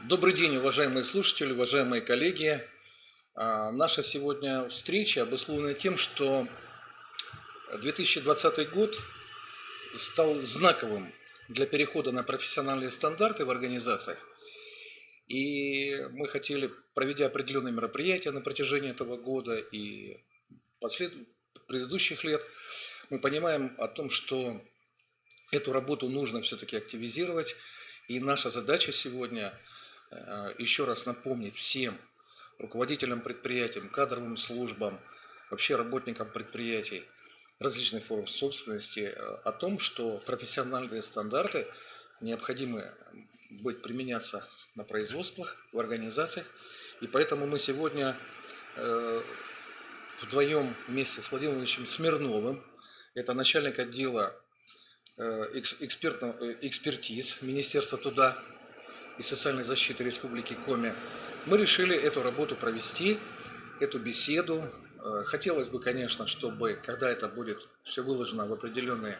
Добрый день, уважаемые слушатели, уважаемые коллеги. Наша сегодня встреча обусловлена тем, что 2020 год стал знаковым для перехода на профессиональные стандарты в организациях. И мы хотели, проведя определенные мероприятия на протяжении этого года и предыдущих лет, мы понимаем о том, что эту работу нужно все-таки активизировать. И наша задача сегодня еще раз напомнить всем руководителям предприятий, кадровым службам, вообще работникам предприятий различных форм собственности о том, что профессиональные стандарты необходимы применяться на производствах, в организациях. И поэтому мы сегодня вдвоем вместе с Владимиром Ильичем Смирновым, это начальник отдела экспертиз Министерства труда и социальной защиты Республики Коми, мы решили эту работу провести, эту беседу. Хотелось бы, конечно, чтобы, когда это будет все выложено в определенное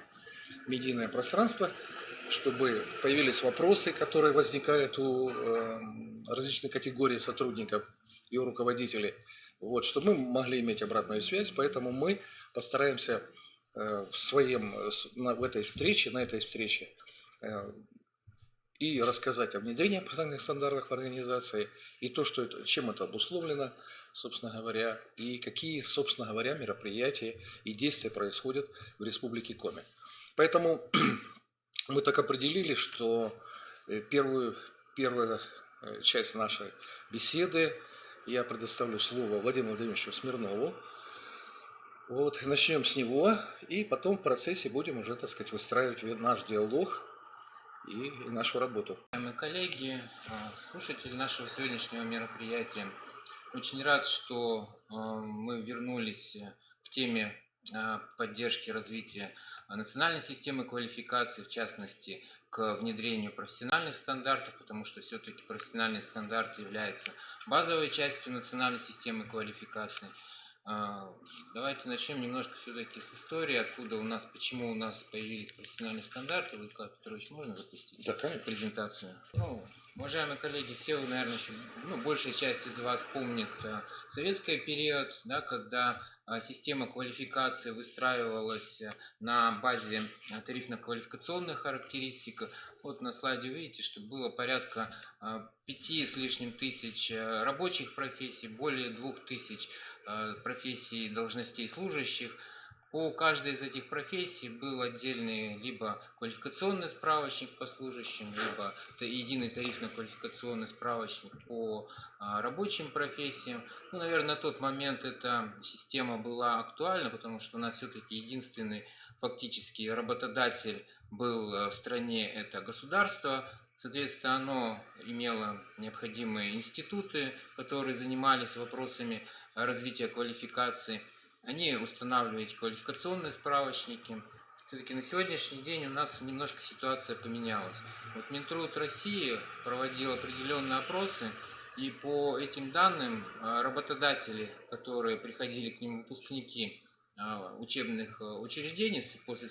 медийное пространство, чтобы появились вопросы, которые возникают у различных категорий сотрудников и у руководителей, чтобы мы могли иметь обратную связь. Поэтому мы постараемся на этой встрече и рассказать о внедрении профессиональных стандартов в организации, и то, чем это обусловлено, собственно говоря, и какие, собственно говоря, мероприятия и действия происходят в Республике Коми. Поэтому мы так определили, что первая часть нашей беседы я предоставлю слово Владимиру Владимировичу Смирнову. Начнем с него, и потом в процессе будем уже, так сказать, выстраивать наш диалог и нашу работу. Уважаемые коллеги, слушатели нашего сегодняшнего мероприятия, очень рад, что мы вернулись к теме поддержки развития национальной системы квалификации, в частности, к внедрению профессиональных стандартов, потому что все-таки профессиональные стандарты являются базовой частью национальной системы квалификации. Давайте начнем немножко все-таки с истории, почему у нас появились профессиональные стандарты. Владислав Петрович, можно запустить презентацию? Уважаемые коллеги, все вы, наверное, еще, большая часть из вас помнит советский период, да, когда система квалификации выстраивалась на базе тарифно-квалификационных характеристик. Вот на слайде видите, что было порядка 5 с лишним тысяч рабочих профессий, более 2000 профессий должностей служащих. По каждой из этих профессий был отдельный либо квалификационный справочник по служащим, либо единый тарифно-квалификационный справочник по рабочим профессиям. Наверное, на тот момент эта система была актуальна, потому что у нас все-таки единственный фактически работодатель был в стране – это государство. Соответственно, оно имело необходимые институты, которые занимались вопросами развития квалификации. Они устанавливали квалификационные справочники. Все-таки на сегодняшний день у нас немножко ситуация поменялась. Минтруд России проводил определенные опросы, и по этим данным работодатели, которые приходили к ним, выпускники учебных учреждений после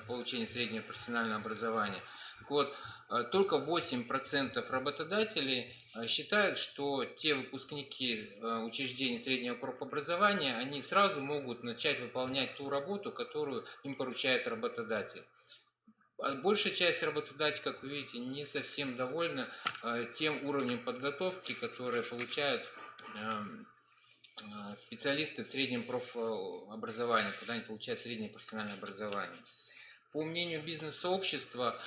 получения среднего профессионального образования, только 8% работодателей считают, что те выпускники учреждений среднего профобразования, они сразу могут начать выполнять ту работу, которую им поручает работодатель. Большая часть работодателей, как вы видите, не совсем довольна тем уровнем подготовки, который получают специалисты в среднем профобразовании, когда они получают среднее профессиональное образование. По мнению бизнес-сообщества,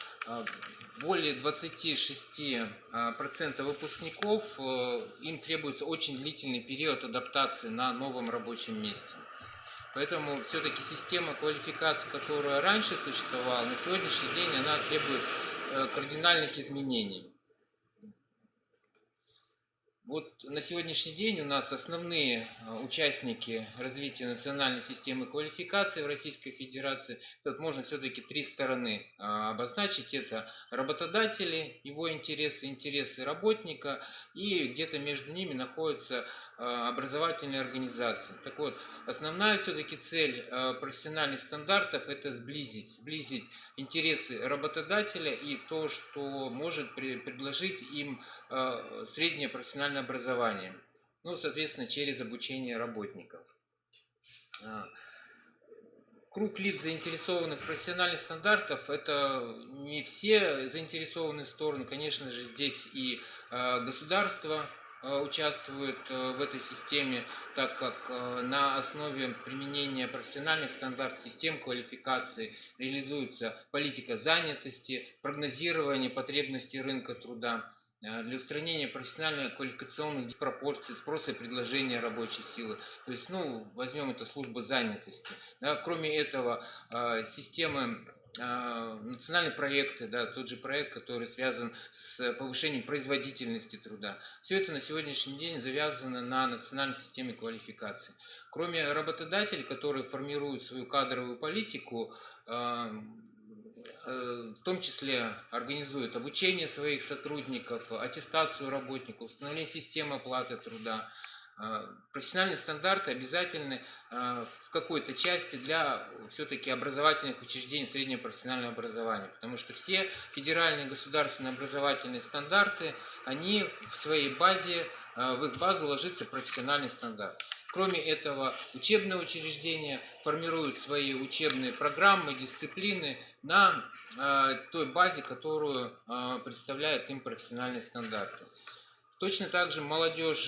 более 26% выпускников, им требуется очень длительный период адаптации на новом рабочем месте. Поэтому все-таки система квалификации, которая раньше существовала, на сегодняшний день она требует кардинальных изменений. Вот на сегодняшний день у нас основные участники развития национальной системы квалификации в Российской Федерации. Тут можно все-таки три стороны обозначить. Это работодатели, его интересы, интересы работника, и где-то между ними находятся образовательные организации. Так вот, основная все-таки цель профессиональных стандартов – это сблизить интересы работодателя и то, что может предложить им среднее профессиональное образование. Ну, соответственно, через обучение работников. Круг лиц, заинтересованных в профессиональных стандартах, это не все заинтересованные стороны. Конечно же, здесь и государство участвует в этой системе, так как на основе применения профессиональных стандартов, систем квалификации реализуется политика занятости, прогнозирование потребностей рынка труда, для устранения профессионально-квалификационных диспропорций спроса и предложения рабочей силы. То есть, ну, возьмем это служба занятости. Да, кроме этого, системы, национальные проекты, да, тот же проект, который связан с повышением производительности труда. Все это на сегодняшний день завязано на национальной системе квалификации. Кроме работодателей, которые формируют свою кадровую политику, в том числе организуют обучение своих сотрудников, аттестацию работников, установление системы оплаты труда. Профессиональные стандарты обязательны в какой-то части для все-таки образовательных учреждений среднего профессионального образования, потому что все федеральные государственные образовательные стандарты, они в своей базе, в их базу ложится профессиональный стандарт. Кроме этого, учебные учреждения формируют свои учебные программы, дисциплины на той базе, которую представляют им профессиональные стандарты. Точно так же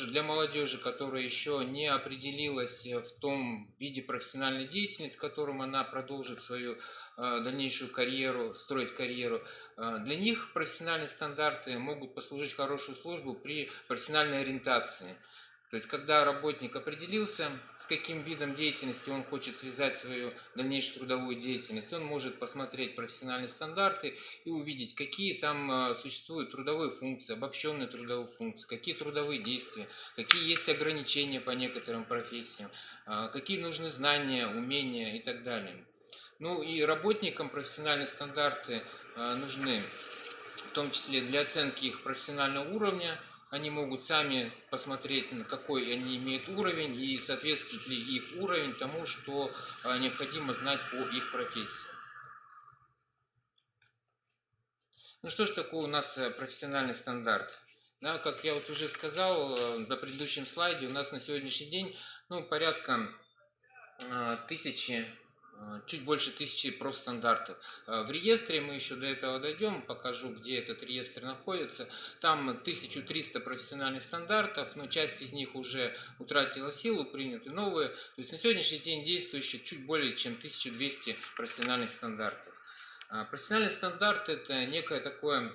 для молодежи, которая еще не определилась в том виде профессиональной деятельности, в котором она продолжит свою дальнейшую карьеру, строить карьеру, для них профессиональные стандарты могут послужить хорошую службу при профессиональной ориентации. То есть, когда работник определился, с каким видом деятельности он хочет связать свою дальнейшую трудовую деятельность, он может посмотреть профессиональные стандарты и увидеть, какие там существуют трудовые функции, обобщенные трудовые функции, какие трудовые действия, какие есть ограничения по некоторым профессиям, какие нужны знания, умения и так далее. Ну и работникам профессиональные стандарты нужны, в том числе для оценки их профессионального уровня. Они могут сами посмотреть, на какой они имеют уровень и соответствует ли их уровень тому, что необходимо знать по их профессии. Ну что ж такое у нас профессиональный стандарт? Да, как я вот уже сказал на предыдущем слайде, у нас на сегодняшний день порядка тысячи, чуть больше 1000 профстандартов. В реестре мы еще до этого дойдем, покажу, где этот реестр находится. Там 1300 профессиональных стандартов, но часть из них уже утратила силу, приняты новые. То есть на сегодняшний день действующих чуть более чем 1200 профессиональных стандартов. Профессиональный стандарт – это некое такое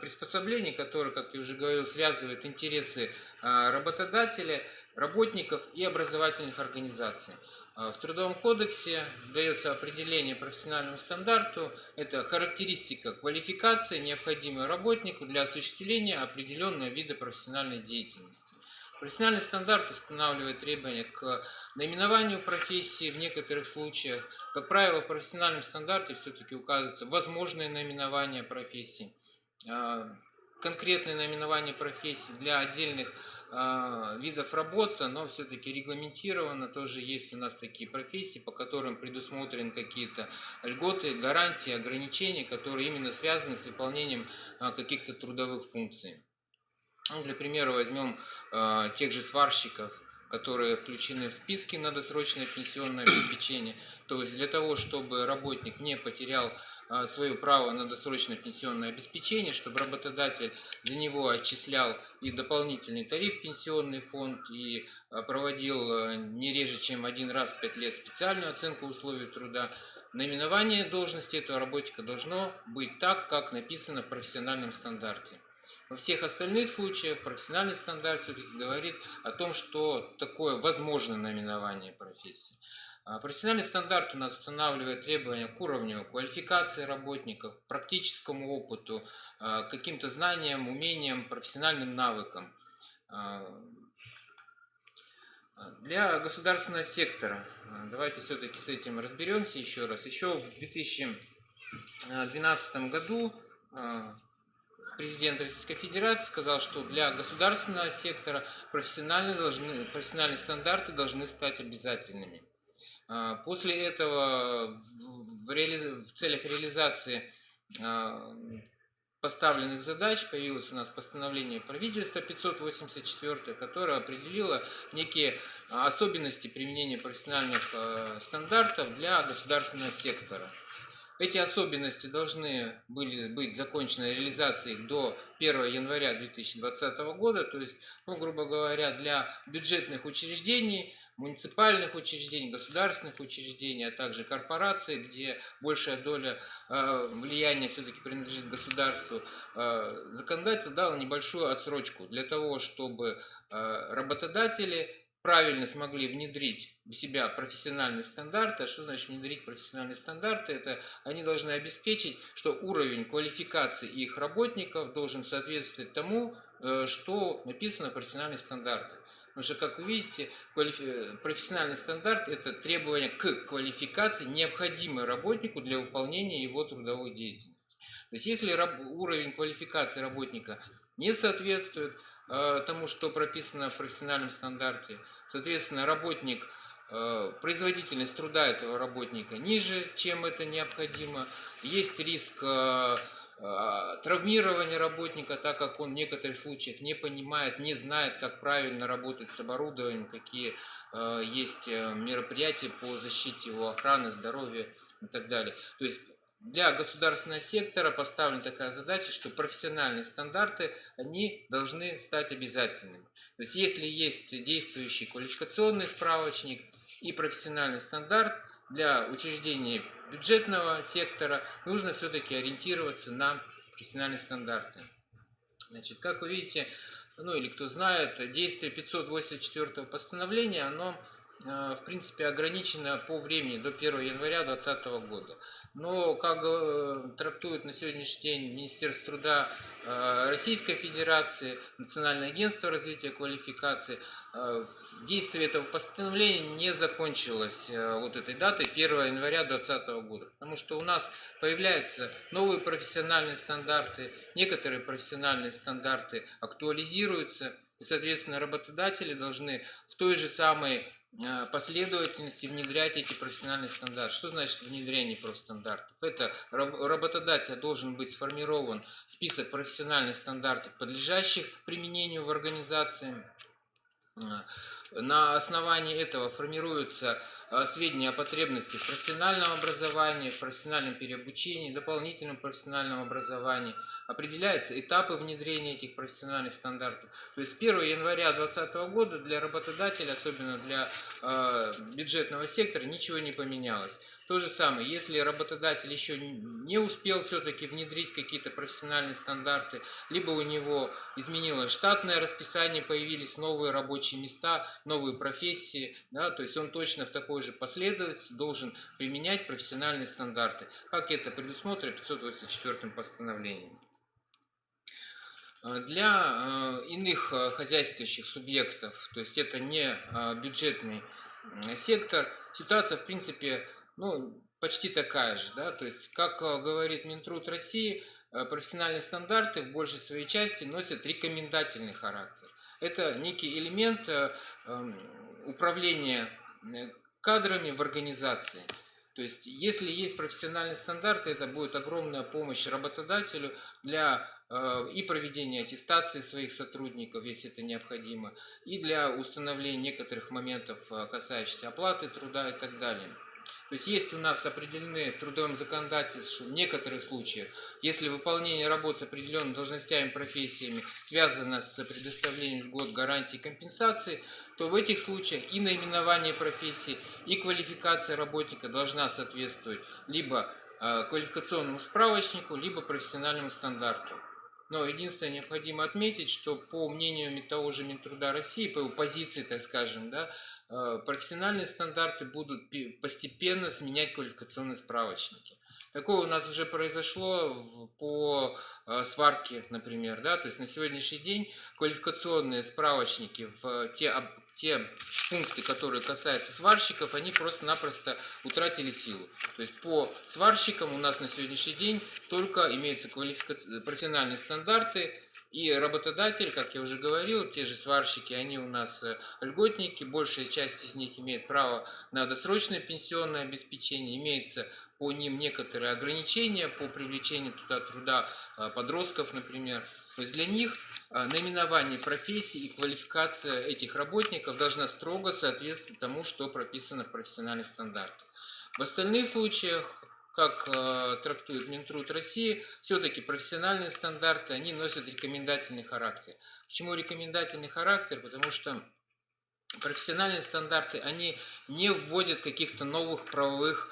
приспособление, которое, как я уже говорил, связывает интересы работодателя, работников и образовательных организаций. В Трудовом кодексе дается определение профессиональному стандарту. Это характеристика квалификации, необходимой работнику для осуществления определенного вида профессиональной деятельности. Профессиональный стандарт устанавливает требования к наименованию профессии в некоторых случаях. Как правило, в профессиональном стандарте все-таки указывается возможное наименование профессии, конкретное наименование профессии для отдельных видов работы, но все-таки регламентировано, тоже есть у нас такие профессии, по которым предусмотрены какие-то льготы, гарантии, ограничения, которые именно связаны с выполнением каких-то трудовых функций. Для примера возьмем тех же сварщиков, которые включены в списки на досрочное пенсионное обеспечение. То есть для того, чтобы работник не потерял свое право на досрочное пенсионное обеспечение, чтобы работодатель за него отчислял и дополнительный тариф в пенсионный фонд, и проводил не реже, чем один раз в 5 лет специальную оценку условий труда, наименование должности этого работника должно быть так, как написано в профессиональном стандарте. Во всех остальных случаях профессиональный стандарт все-таки говорит о том, что такое возможное наименование профессии. Профессиональный стандарт у нас устанавливает требования к уровню квалификации работников, практическому опыту, каким-то знаниям, умениям, профессиональным навыкам. Для государственного сектора, давайте все-таки с этим разберемся еще раз. Еще в 2012 году президент Российской Федерации сказал, что для государственного сектора профессиональные стандарты должны стать обязательными. После этого в целях реализации поставленных задач появилось у нас постановление правительства 584, которое определило некие особенности применения профессиональных стандартов для государственного сектора. Эти особенности должны были быть закончены реализацией до 1 января 2020 года, то есть, грубо говоря, для бюджетных учреждений, муниципальных учреждений, государственных учреждений, а также корпораций, где большая доля влияния все-таки принадлежит государству, законодатель дал небольшую отсрочку для того, чтобы работодатели правильно смогли внедрить у себя профессиональные стандарты. А что значит внедрить профессиональные стандарты? Это они должны обеспечить, что уровень квалификации их работников должен соответствовать тому, что написано в профессиональных стандартах. Потому что, как вы видите, профессиональный стандарт – это требование к квалификации, необходимой работнику для выполнения его трудовой деятельности. То есть, если уровень квалификации работника не соответствует тому, что прописано в профессиональном стандарте, соответственно, производительность труда этого работника ниже, чем это необходимо, есть риск травмирования работника, так как он в некоторых случаях не понимает, не знает, как правильно работать с оборудованием, какие есть мероприятия по защите его охраны, здоровья и так далее. То есть для государственного сектора поставлена такая задача, что профессиональные стандарты, они должны стать обязательными. То есть если есть действующий квалификационный справочник и профессиональный стандарт, для учреждений бюджетного сектора нужно все-таки ориентироваться на профессиональные стандарты. Значит, как вы видите, или кто знает, действие 584 постановления, оно в принципе ограничено по времени до 1 января 2020 года. Но, как трактует на сегодняшний день Министерство труда Российской Федерации, Национальное агентство развития квалификации, действие этого постановления не закончилось вот этой датой 1 января 2020 года. Потому что у нас появляются новые профессиональные стандарты, некоторые профессиональные стандарты актуализируются, и, соответственно, работодатели должны в той же самой последовательности внедрять эти профессиональные стандарты. Что значит внедрение профстандартов? Это у работодателя должен быть сформирован список профессиональных стандартов, подлежащих применению в организации. На основании этого формируются сведения о потребностях в профессиональном образовании, в профессиональном переобучении, дополнительном профессиональном образовании. Определяются этапы внедрения этих профессиональных стандартов. То есть с 1 января 2020 года для работодателя, особенно для бюджетного сектора, ничего не поменялось. То же самое, если работодатель еще не успел все-таки внедрить какие-то профессиональные стандарты, либо у него изменилось штатное расписание, появились новые рабочие места, новые профессии, да, то есть он точно в такой же последовательности должен применять профессиональные стандарты, как это предусмотрено 584 постановлением. Для иных хозяйствующих субъектов, то есть это не бюджетный сектор, ситуация в принципе почти такая же. Да? То есть, как говорит Минтруд России, профессиональные стандарты в большей своей части носят рекомендательный характер. Это некий элемент управления кадрами в организации. То есть, если есть профессиональные стандарты, это будет огромная помощь работодателю для и проведения аттестации своих сотрудников, если это необходимо, и для установления некоторых моментов, касающихся оплаты труда и так далее. То есть у нас определены трудовым законодательством в некоторых случаях, если выполнение работ с определенными должностями, профессиями связано с предоставлением льгот, гарантий и компенсаций, то в этих случаях и наименование профессии, и квалификация работника должна соответствовать либо квалификационному справочнику, либо профессиональному стандарту. Но единственное, необходимо отметить, что по мнению того же Минтруда России, по его позиции, так скажем, да, профессиональные стандарты будут постепенно сменять квалификационные справочники. Такое у нас уже произошло по сварке, например, да, то есть на сегодняшний день квалификационные справочники в те пункты, которые касаются сварщиков, они просто-напросто утратили силу. То есть по сварщикам у нас на сегодняшний день только имеются профессиональные стандарты, и работодатель, как я уже говорил, те же сварщики, они у нас льготники, большая часть из них имеет право на досрочное пенсионное обеспечение, имеется по ним некоторые ограничения по привлечению туда труда подростков, например. То есть для них наименование профессии и квалификация этих работников должна строго соответствовать тому, что прописано в профессиональных стандартах. В остальных случаях, как трактует Минтруд России, все-таки профессиональные стандарты, они носят рекомендательный характер. Почему рекомендательный характер? Потому что профессиональные стандарты, они не вводят каких-то новых правовых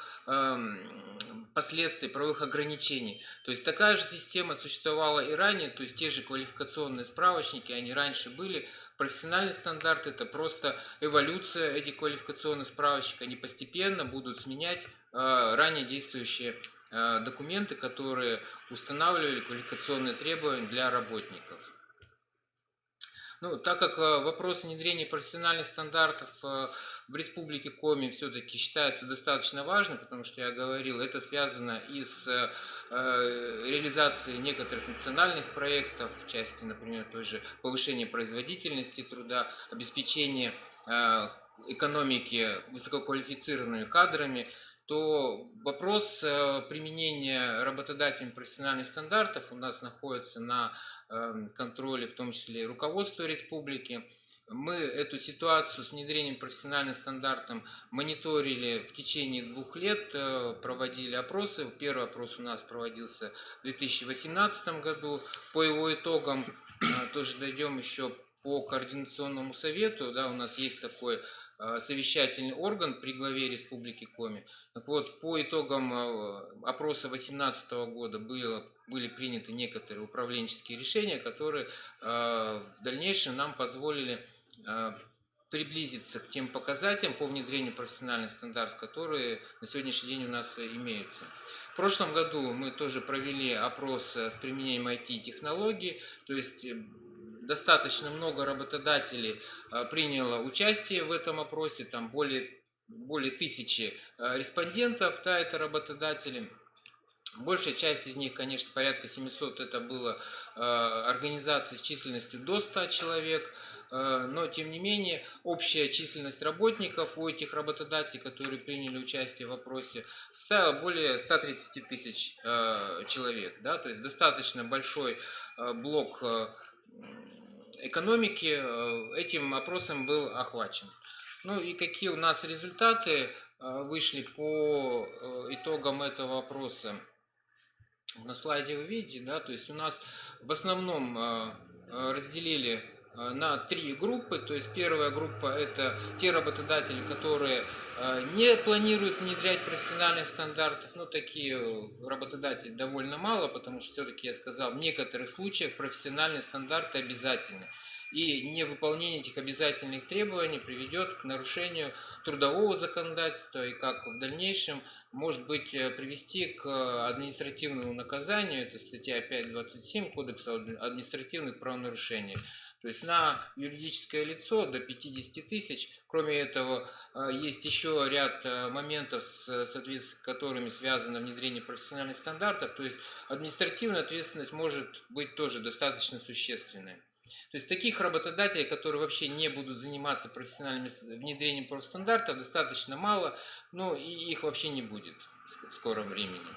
последствий, правовых ограничений. То есть такая же система существовала и ранее, то есть те же квалификационные справочники, они раньше были. Профессиональные стандарты – это просто эволюция этих квалификационных справочников, они постепенно будут сменять ранее действующие документы, которые устанавливали квалификационные требования для работников. Ну, так как вопрос внедрения профессиональных стандартов в Республике Коми все-таки считается достаточно важным, потому что я говорил, это связано и с реализацией некоторых национальных проектов, в части, например, той же повышения производительности труда, обеспечения экономики высококвалифицированными кадрами, то вопрос применения работодателями профессиональных стандартов у нас находится на контроле, в том числе и руководства республики. Мы эту ситуацию с внедрением профессиональных стандартов мониторили в течение 2 лет, проводили опросы. Первый опрос у нас проводился в 2018 году. По его итогам тоже дойдем еще по координационному совету. Да, у нас есть такой совещательный орган при главе Республики Коми. Так вот, по итогам опроса 2018 года были приняты некоторые управленческие решения, которые в дальнейшем нам позволили приблизиться к тем показателям по внедрению профессиональных стандартов, которые на сегодняшний день у нас имеются. В прошлом году мы тоже провели опрос с применением IT-технологий, то есть достаточно много работодателей приняло участие в этом опросе, там более 1000 респондентов, да, это работодатели. Большая часть из них, конечно, порядка 700, это было организации с численностью до 100 человек, но, тем не менее, общая численность работников у этих работодателей, которые приняли участие в опросе, составила более 130 тысяч человек. Да? То есть достаточно большой блок экономики этим опросом был охвачен. Ну и какие у нас результаты вышли по итогам этого опроса? На слайде вы видите, да, то есть у нас в основном разделили на 3 группы. То есть первая группа – это те работодатели, которые не планируют внедрять профессиональных стандартов. Ну, такие работодатели довольно мало, потому что все-таки, я сказал, в некоторых случаях профессиональные стандарты обязательны. И невыполнение этих обязательных требований приведет к нарушению трудового законодательства и как в дальнейшем может быть привести к административному наказанию, это статья 5.27 Кодекса административных правонарушений. То есть на юридическое лицо до 50 тысяч. Кроме этого, есть еще ряд моментов, с которыми связано внедрение профессиональных стандартов. То есть административная ответственность может быть тоже достаточно существенной. То есть таких работодателей, которые вообще не будут заниматься профессиональным внедрением профстандартов, достаточно мало, но и их вообще не будет в скором времени.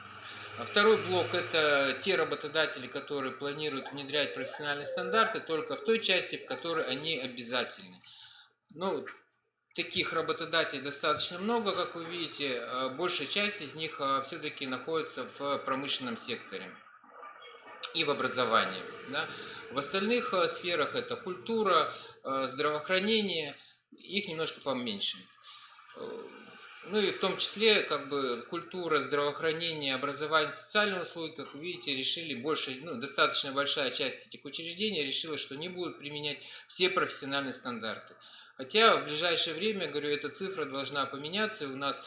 А второй блок – это те работодатели, которые планируют внедрять профессиональные стандарты только в той части, в которой они обязательны. Ну, таких работодателей достаточно много, как вы видите, большая часть из них все-таки находится в промышленном секторе и в образовании. Да. В остальных сферах это культура, здравоохранение, их немножко поменьше. Ну и в том числе как бы культура, здравоохранение, образование, социальные услуги, как вы видите, решили достаточно большая часть этих учреждений решила, что не будут применять все профессиональные стандарты. Хотя в ближайшее время, говорю, эта цифра должна поменяться, и у нас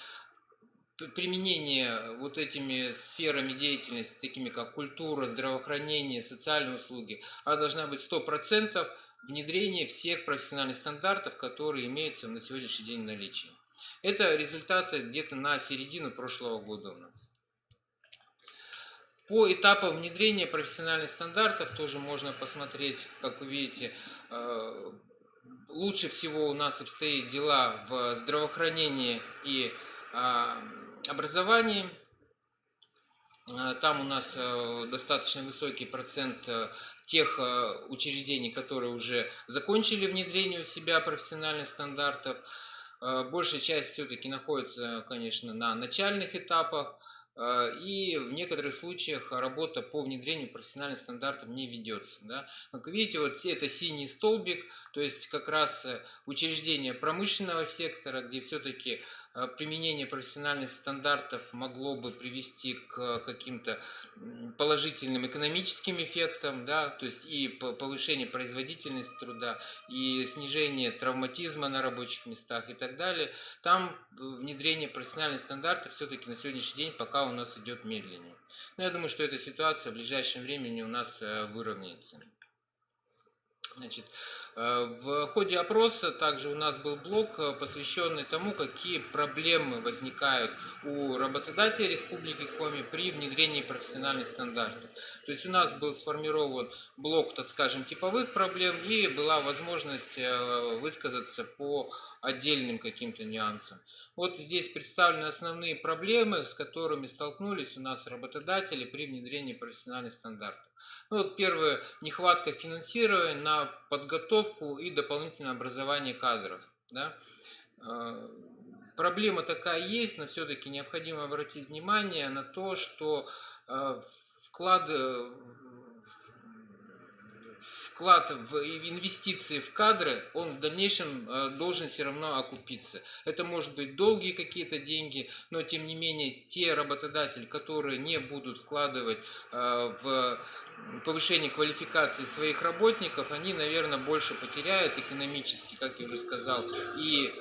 применение вот этими сферами деятельности, такими как культура, здравоохранение, социальные услуги, она должна быть 100% внедрение всех профессиональных стандартов, которые имеются на сегодняшний день в наличии. Это результаты где-то на середину прошлого года у нас. По этапам внедрения профессиональных стандартов тоже можно посмотреть, как вы видите, лучше всего у нас обстоят дела в здравоохранении и образовании. Там у нас достаточно высокий процент тех учреждений, которые уже закончили внедрение у себя профессиональных стандартов. Большая часть все-таки находится, конечно, на начальных этапах, и в некоторых случаях работа по внедрению профессиональных стандартов не ведется. Да. Как видите, вот это синий столбик, то есть как раз учреждения промышленного сектора, где все-таки применение профессиональных стандартов могло бы привести к каким-то положительным экономическим эффектам, да, то есть и повышение производительности труда, и снижение травматизма на рабочих местах и так далее. Там внедрение профессиональных стандартов все-таки на сегодняшний день пока у нас идет медленнее. Но я думаю, что эта ситуация в ближайшем времени у нас выровняется. Значит, в ходе опроса также у нас был блок, посвященный тому, какие проблемы возникают у работодателей Республики Коми при внедрении профессиональных стандартов. То есть у нас был сформирован блок, так скажем, типовых проблем, и была возможность высказаться по отдельным каким-то нюансам. Вот здесь представлены основные проблемы, с которыми столкнулись у нас работодатели при внедрении профессиональных стандартов. Ну, вот первое, нехватка финансирования на подготовку и дополнительное образование кадров. Да? Проблема такая есть, но все-таки необходимо обратить внимание на то, что вклад в инвестиции в кадры, он в дальнейшем должен все равно окупиться. Это может быть долгие какие-то деньги, но тем не менее те работодатели, которые не будут вкладывать в повышение квалификации своих работников, они, наверное, больше потеряют экономически, как я уже сказал, и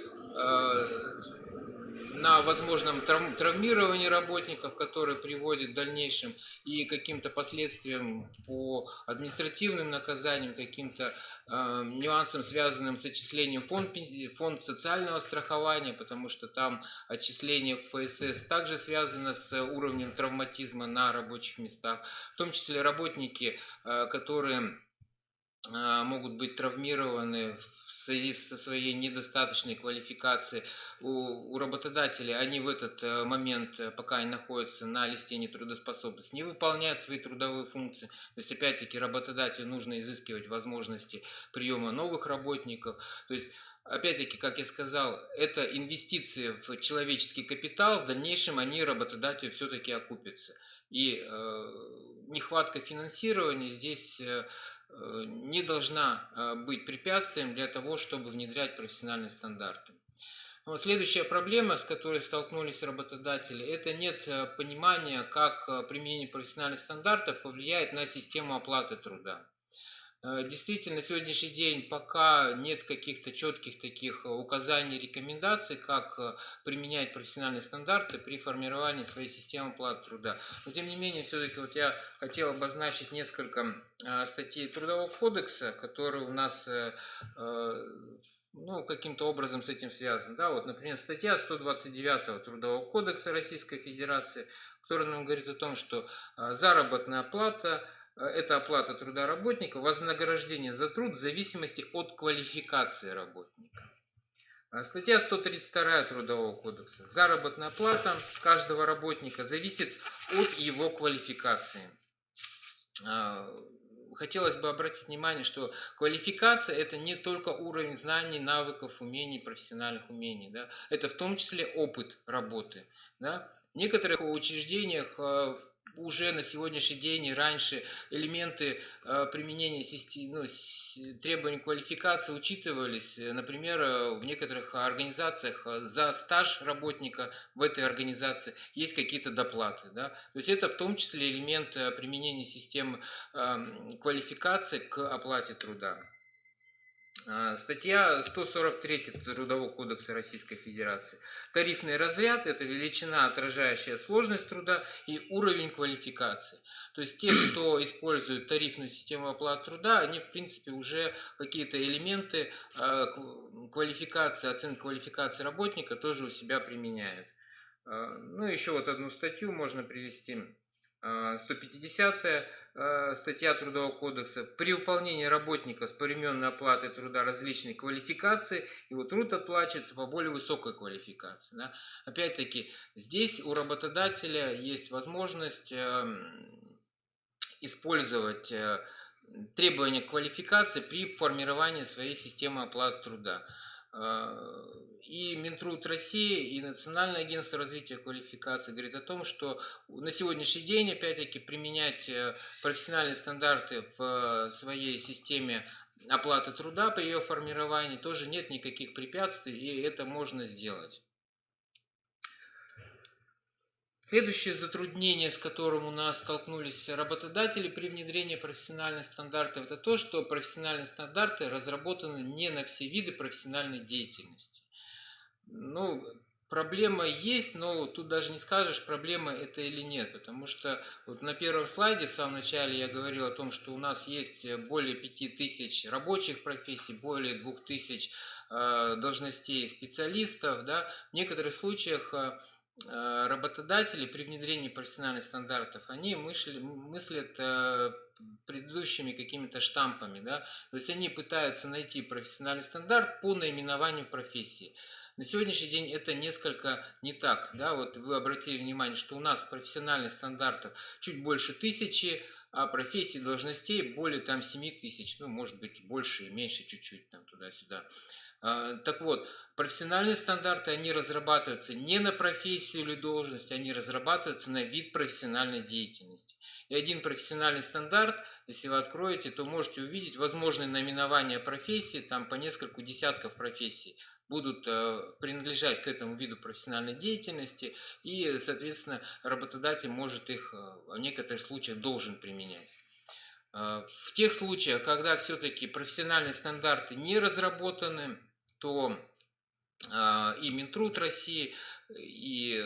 на возможном травмировании работников, которые приводят в дальнейшем и каким-то последствиям по административным наказаниям, каким-то нюансам, связанным с отчислением в фонд социального страхования, потому что там отчисление в ФСС также связано с уровнем травматизма на рабочих местах, в том числе работники, которые могут быть травмированы в связи со своей недостаточной квалификацией у работодателей, они в этот момент, пока они находятся на листе нетрудоспособности, не выполняют свои трудовые функции. То есть, опять-таки, работодателю нужно изыскивать возможности приема новых работников. То есть, опять-таки, как я сказал, это инвестиции в человеческий капитал, в дальнейшем они работодателю все-таки окупятся. И нехватка финансирования здесь не должна быть препятствием для того, чтобы внедрять профессиональные стандарты. Но следующая проблема, с которой столкнулись работодатели, это нет понимания, как применение профессиональных стандартов повлияет на систему оплаты труда. Действительно, на сегодняшний день пока нет каких-то четких таких указаний, рекомендаций, как применять профессиональные стандарты при формировании своей системы оплаты труда. Но тем не менее, все-таки вот я хотел обозначить несколько статей Трудового кодекса, которые у нас ну, каким-то образом с этим связаны. Да, вот, например, статья 129 Трудового кодекса Российской Федерации, которая нам говорит о том, что заработная плата – это оплата труда работника, вознаграждение за труд в зависимости от квалификации работника. Статья 132 Трудового кодекса. Заработная плата каждого работника зависит от его квалификации. Хотелось бы обратить внимание, что квалификация – это не только уровень знаний, навыков, умений, профессиональных умений. Да? Это в том числе опыт работы. Да? В некоторых учреждениях уже на сегодняшний день и раньше элементы применения требований квалификации учитывались. Например, в некоторых организациях за стаж работника в этой организации есть какие-то доплаты. Да? То есть это в том числе элемент применения системы квалификации к оплате труда. Статья 143 Трудового кодекса Российской Федерации. Тарифный разряд – это величина, отражающая сложность труда и уровень квалификации. То есть те, кто использует тарифную систему оплаты труда, они в принципе уже какие-то элементы квалификации, оценки квалификации работника тоже у себя применяют. Ну, еще вот одну статью можно привести. 150 статья Трудового кодекса. При выполнении работника с поименной оплатой труда различной квалификации его труд оплачивается по более высокой квалификации. Да. Опять-таки, здесь у работодателя есть возможность использовать требования квалификации при формировании своей системы оплаты труда. И Минтруд России, и Национальное агентство развития квалификации говорит о том, что на сегодняшний день, опять-таки, применять профессиональные стандарты в своей системе оплаты труда при ее формировании тоже нет никаких препятствий, и это можно сделать. Следующее затруднение, с которым у нас столкнулись работодатели при внедрении профессиональных стандартов, это то, что профессиональные стандарты разработаны не на все виды профессиональной деятельности. Ну, проблема есть, но тут даже не скажешь, проблема это или нет, потому что вот на первом слайде в самом начале я говорил о том, что у нас есть более 5000 рабочих профессий, более 2000 должностей специалистов, да. В некоторых случаях работодатели при внедрении профессиональных стандартов, они мыслят предыдущими какими-то штампами, да, то есть они пытаются найти профессиональный стандарт по наименованию профессии. На сегодняшний день это несколько не так, да, вот вы обратили внимание, что у нас профессиональных стандартов чуть больше 1000, а профессий должностей более там 7000, ну, может быть, больше и меньше чуть-чуть, там, туда-сюда. Так вот, профессиональные стандарты, они разрабатываются не на профессию или должность, они разрабатываются на вид профессиональной деятельности. И один профессиональный стандарт, если вы откроете, то можете увидеть возможные наименования профессий, там по нескольку десятков профессий будут принадлежать к этому виду профессиональной деятельности, и, соответственно, работодатель может их в некоторых случаях должен применять. В тех случаях, когда все-таки профессиональные стандарты не разработаны, то и Минтруд России, и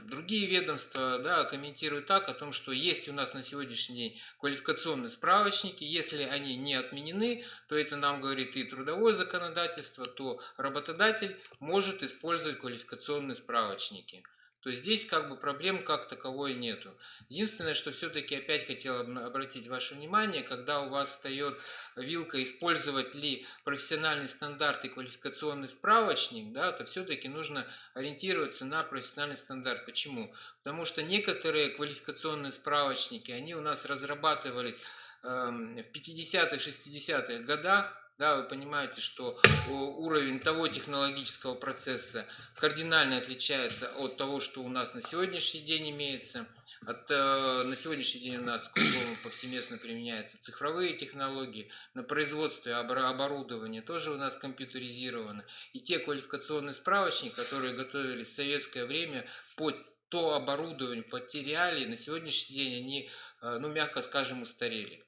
другие ведомства, да, комментируют так о том, что есть у нас на сегодняшний день квалификационные справочники, если они не отменены, то это нам говорит и трудовое законодательство, то работодатель может использовать квалификационные справочники. То есть здесь как бы проблем как таковой нету. Единственное, что все-таки опять хотел обратить ваше внимание, когда у вас встает вилка, использовать ли профессиональный стандарт и квалификационный справочник, да, то все-таки нужно ориентироваться на профессиональный стандарт. Почему? Потому что некоторые квалификационные справочники, они у нас разрабатывались в 50-х, 60-х годах. Да, вы понимаете, что уровень того технологического процесса кардинально отличается от того, что у нас на сегодняшний день имеется. На сегодняшний день у нас кругом повсеместно применяются цифровые технологии, на производстве оборудования тоже у нас компьютеризировано. И те квалификационные справочники, которые готовились в советское время под то оборудование, под те реалии, на сегодняшний день они, ну, мягко скажем, устарели.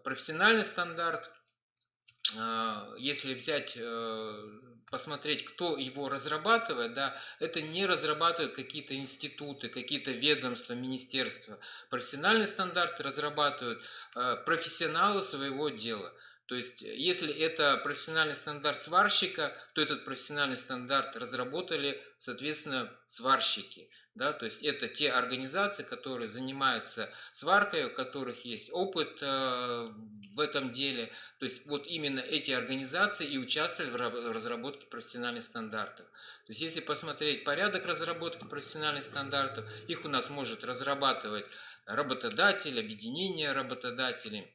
Профессиональный стандарт, если взять, посмотреть, кто его разрабатывает, да, это не разрабатывают какие-то институты, какие-то ведомства, министерства. Профессиональные стандарты разрабатывают профессионалы своего дела. То есть, если это профессиональный стандарт сварщика, то этот профессиональный стандарт разработали, соответственно, сварщики. Да? То есть, это те организации, которые занимаются сваркой, у которых есть опыт в этом деле. То есть, вот именно эти организации и участвовали в разработке профессиональных стандартов. То есть, если посмотреть порядок разработки профессиональных стандартов, их у нас может разрабатывать работодатель, объединение работодателей,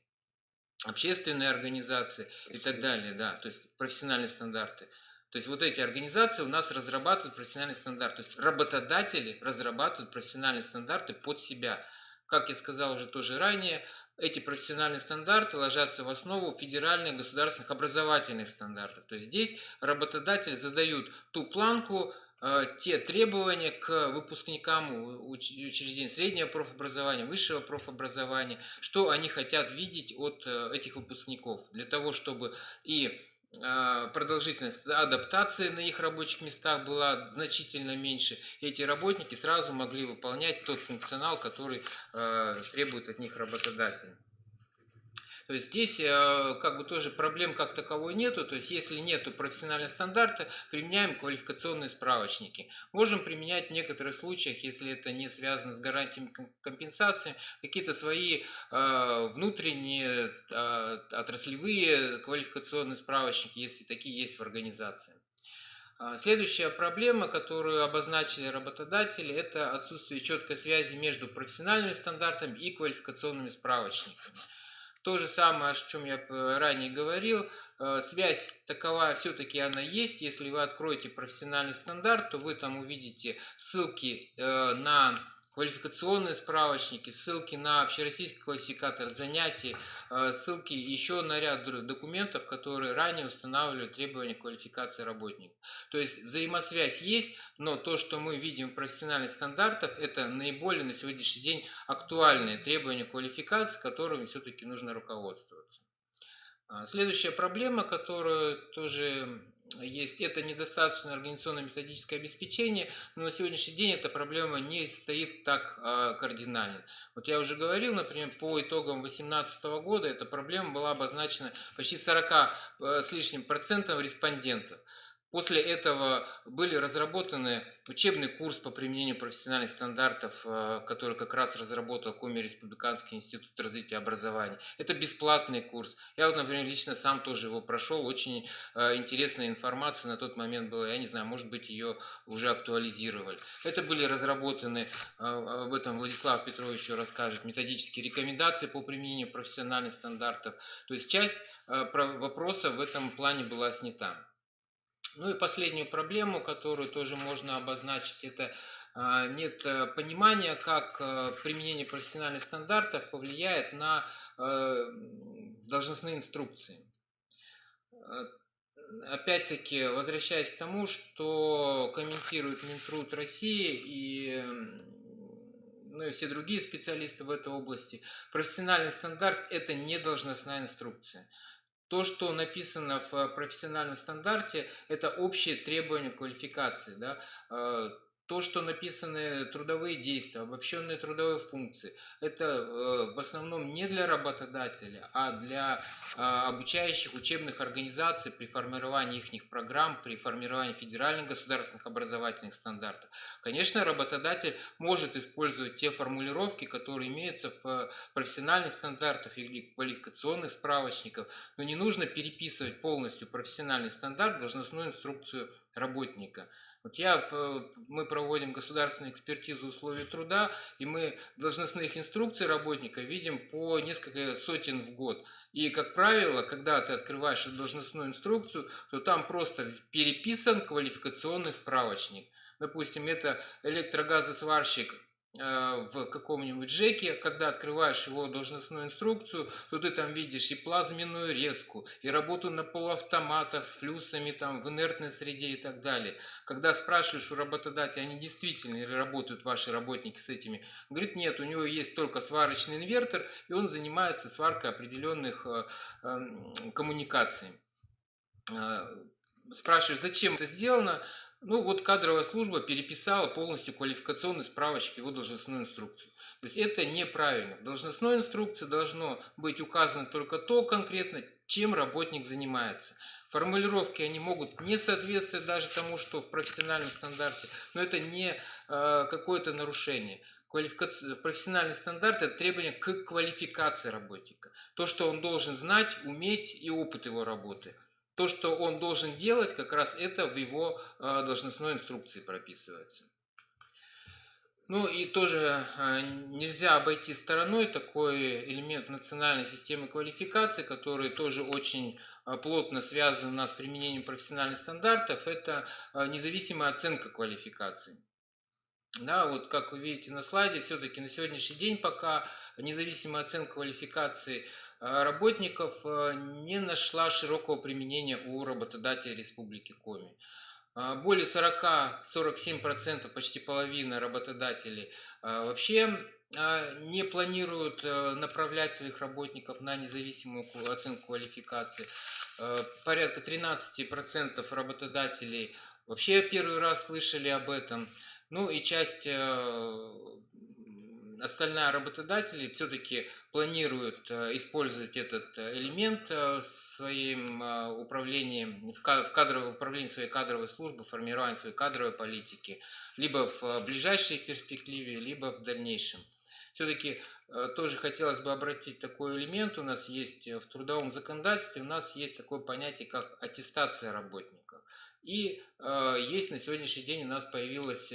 общественные организации и так далее, да, то есть профессиональные стандарты. То есть вот эти организации у нас разрабатывают профессиональный стандарт. То есть работодатели разрабатывают профессиональные стандарты под себя. Как я сказал уже тоже ранее, эти профессиональные стандарты ложатся в основу федеральных государственных образовательных стандартов. То есть здесь работодатель задают ту планку, те требования к выпускникам учреждений среднего профобразования, высшего профобразования, что они хотят видеть от этих выпускников, для того, чтобы и продолжительность адаптации на их рабочих местах была значительно меньше. И эти работники сразу могли выполнять тот функционал, который требует от них работодатель. То есть здесь как бы тоже проблем как таковой нету. То есть если нету профессионального стандарта, применяем квалификационные справочники. Можем применять в некоторых случаях, если это не связано с гарантиями компенсации, какие-то свои внутренние отраслевые квалификационные справочники, если такие есть в организации. Следующая проблема, которую обозначили работодатели, это отсутствие четкой связи между профессиональными стандартами и квалификационными справочниками. То же самое, о чем я ранее говорил, связь таковая все-таки она есть. Если вы откроете профессиональный стандарт, то вы там увидите ссылки на квалификационные справочники, ссылки на общероссийский классификатор занятий, ссылки еще на ряд документов, которые ранее устанавливали требования квалификации работников. То есть взаимосвязь есть, но то, что мы видим в профессиональных стандартах, это наиболее на сегодняшний день актуальные требования квалификации, которыми все-таки нужно руководствоваться. Следующая проблема, которая тоже есть, это недостаточное организационно-методическое обеспечение, но на сегодняшний день эта проблема не стоит так кардинально. Вот я уже говорил, например, по итогам 2018 года эта проблема была обозначена почти 40 с лишним процентов респондентов. После этого были разработаны учебный курс по применению профессиональных стандартов, который как раз разработал Коми Республиканский институт развития образования. Это бесплатный курс. Я вот, например, лично сам тоже его прошел. Очень интересная информация на тот момент была. Я не знаю, может быть, ее уже актуализировали. Это были разработаны, об этом Владислав Петрович еще расскажет, методические рекомендации по применению профессиональных стандартов. То есть часть вопросов в этом плане была снята. Ну и последнюю проблему, которую тоже можно обозначить, это нет понимания, как применение профессиональных стандартов повлияет на должностные инструкции. Опять-таки, возвращаясь к тому, что комментирует Минтруд России и ну и все другие специалисты в этой области, профессиональный стандарт – это не должностная инструкция. То, что написано в профессиональном стандарте, это общие требования квалификации. Да? То, что написаны трудовые действия, обобщенные трудовые функции, это в основном не для работодателя, а для обучающих учебных организаций при формировании их программ, при формировании федеральных государственных образовательных стандартов. Конечно, работодатель может использовать те формулировки, которые имеются в профессиональных стандартах или квалификационных справочниках, но не нужно переписывать полностью профессиональный стандарт в должностную инструкцию работника. Вот мы проводим государственную экспертизу условий труда, и мы должностных инструкций работника видим по несколько сотен в год. И, как правило, когда ты открываешь эту должностную инструкцию, то там просто переписан квалификационный справочник. Допустим, это электрогазосварщик в каком-нибудь ЖЭКе, когда открываешь его должностную инструкцию, то ты там видишь и плазменную резку, и работу на полуавтоматах с флюсами там, в инертной среде и так далее. Когда спрашиваешь у работодателя, они действительно ли работают ваши работники с этими, он говорит, нет, у него есть только сварочный инвертор, и он занимается сваркой определенных коммуникаций. Спрашиваешь, зачем это сделано? Ну вот кадровая служба переписала полностью квалификационный справочник, его должностную инструкцию. То есть это неправильно. В должностной инструкции должно быть указано только то конкретно, чем работник занимается. Формулировки они могут не соответствовать даже тому, что в профессиональном стандарте, но это не какое-то нарушение. Профессиональный стандарт – это требование к квалификации работника. То, что он должен знать, уметь и опыт его работы. То, что он должен делать, как раз это в его должностной инструкции прописывается. Ну и тоже нельзя обойти стороной такой элемент национальной системы квалификации, который тоже очень плотно связан у нас с применением профессиональных стандартов, это независимая оценка квалификации. Да, вот как вы видите на слайде, все-таки на сегодняшний день пока независимая оценка квалификации работников не нашла широкого применения у работодателей Республики Коми. Более 47%, почти половина работодателей вообще не планируют направлять своих работников на независимую оценку квалификации. Порядка 13% работодателей вообще первый раз слышали об этом. Ну и часть остальная работодателей все-таки планируют использовать этот элемент в своем управлении, в кадровом управлении своей кадровой службы, формировании своей кадровой политики, либо в ближайшей перспективе, либо в дальнейшем. Все-таки тоже хотелось бы обратить такой элемент. У нас есть в трудовом законодательстве, у нас есть такое понятие, как аттестация работников. И есть на сегодняшний день у нас появилась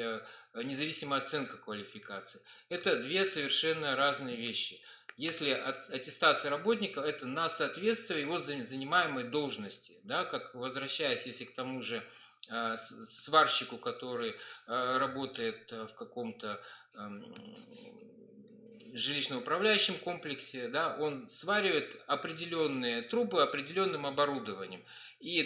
независимая оценка квалификации. Это две совершенно разные вещи. Если аттестация работника, это на соответствие его занимаемой должности, да, как возвращаясь, если к тому же сварщику, который работает в каком-то жилищно-управляющем комплексе, да, он сваривает определенные трубы определенным оборудованием. И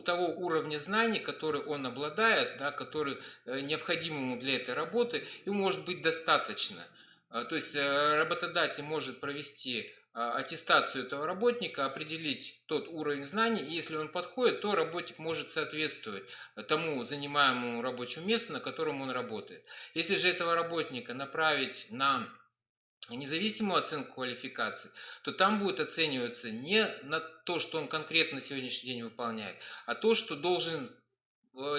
того уровня знаний, который он обладает, да, который необходим ему для этой работы, ему может быть достаточно. То есть работодатель может провести аттестацию этого работника, определить тот уровень знаний, и если он подходит, то работник может соответствовать тому занимаемому рабочему месту, на котором он работает. Если же этого работника направить на независимую оценку квалификации, то там будет оцениваться не на то, что он конкретно на сегодняшний день выполняет, а то, что должен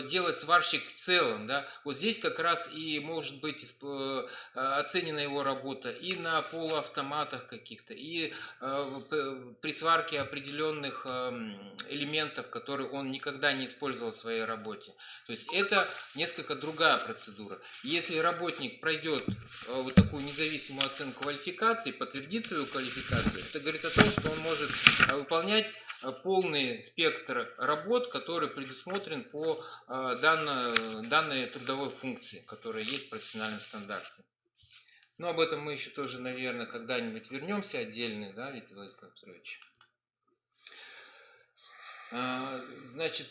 делать сварщик в целом, да, вот здесь как раз и может быть оценена его работа и на полуавтоматах каких-то, и при сварке определенных элементов, которые он никогда не использовал в своей работе. То есть это несколько другая процедура. Если работник пройдет вот такую независимую оценку квалификации, подтвердит свою квалификацию, это говорит о том, что он может выполнять полный спектр работ, который предусмотрен по данной трудовой функции, которая есть в профессиональном стандарте. Но об этом мы еще тоже, наверное, когда-нибудь вернемся отдельно, да, Виталий Владислав Петрович? Значит,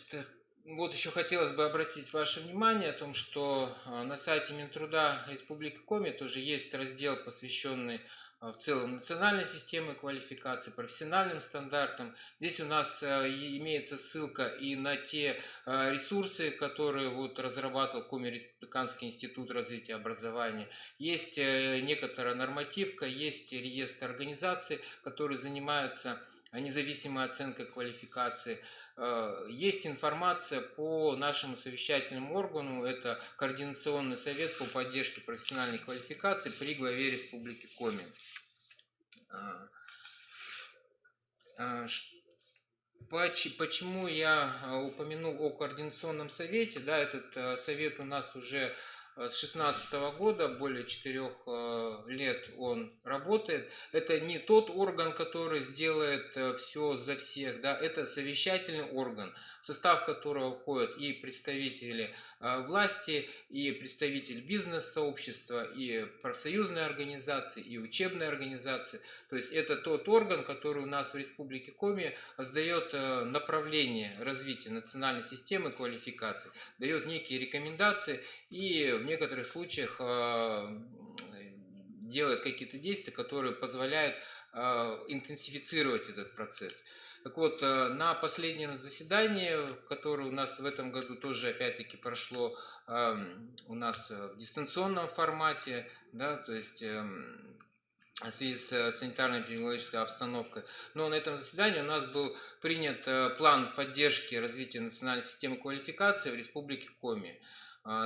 вот еще хотелось бы обратить ваше внимание о том, что на сайте Минтруда Республики Коми тоже есть раздел, посвященный в целом национальной системе квалификации, профессиональным стандартам. Здесь у нас имеется ссылка и на те ресурсы, которые вот разрабатывал Коми Республиканский институт развития образования. Есть некоторая нормативка, есть реестр организаций, которые занимаются независимой оценкой квалификации. Есть информация по нашему совещательному органу, это Координационный совет по поддержке профессиональной квалификации при главе Республики Коми. Почему я упомянул о Координационном совете? Да, этот совет у нас уже с 2016 года, более 4 лет он работает. Это не тот орган, который сделает все за всех, да, это совещательный орган, в состав которого входят и представители власти, и представители бизнес-сообщества, и профсоюзные организации, и учебные организации. То есть это тот орган, который у нас в Республике Коми сдает направление развития национальной системы квалификаций, дает некие рекомендации и в некоторых случаях делает какие-то действия, которые позволяют интенсифицировать этот процесс. Так вот, на последнем заседании, которое у нас в этом году тоже опять-таки прошло у нас в дистанционном формате, да, то есть в связи с санитарно-эпидемиологической обстановкой. Но на этом заседании у нас был принят план поддержки развития национальной системы квалификации в Республике Коми.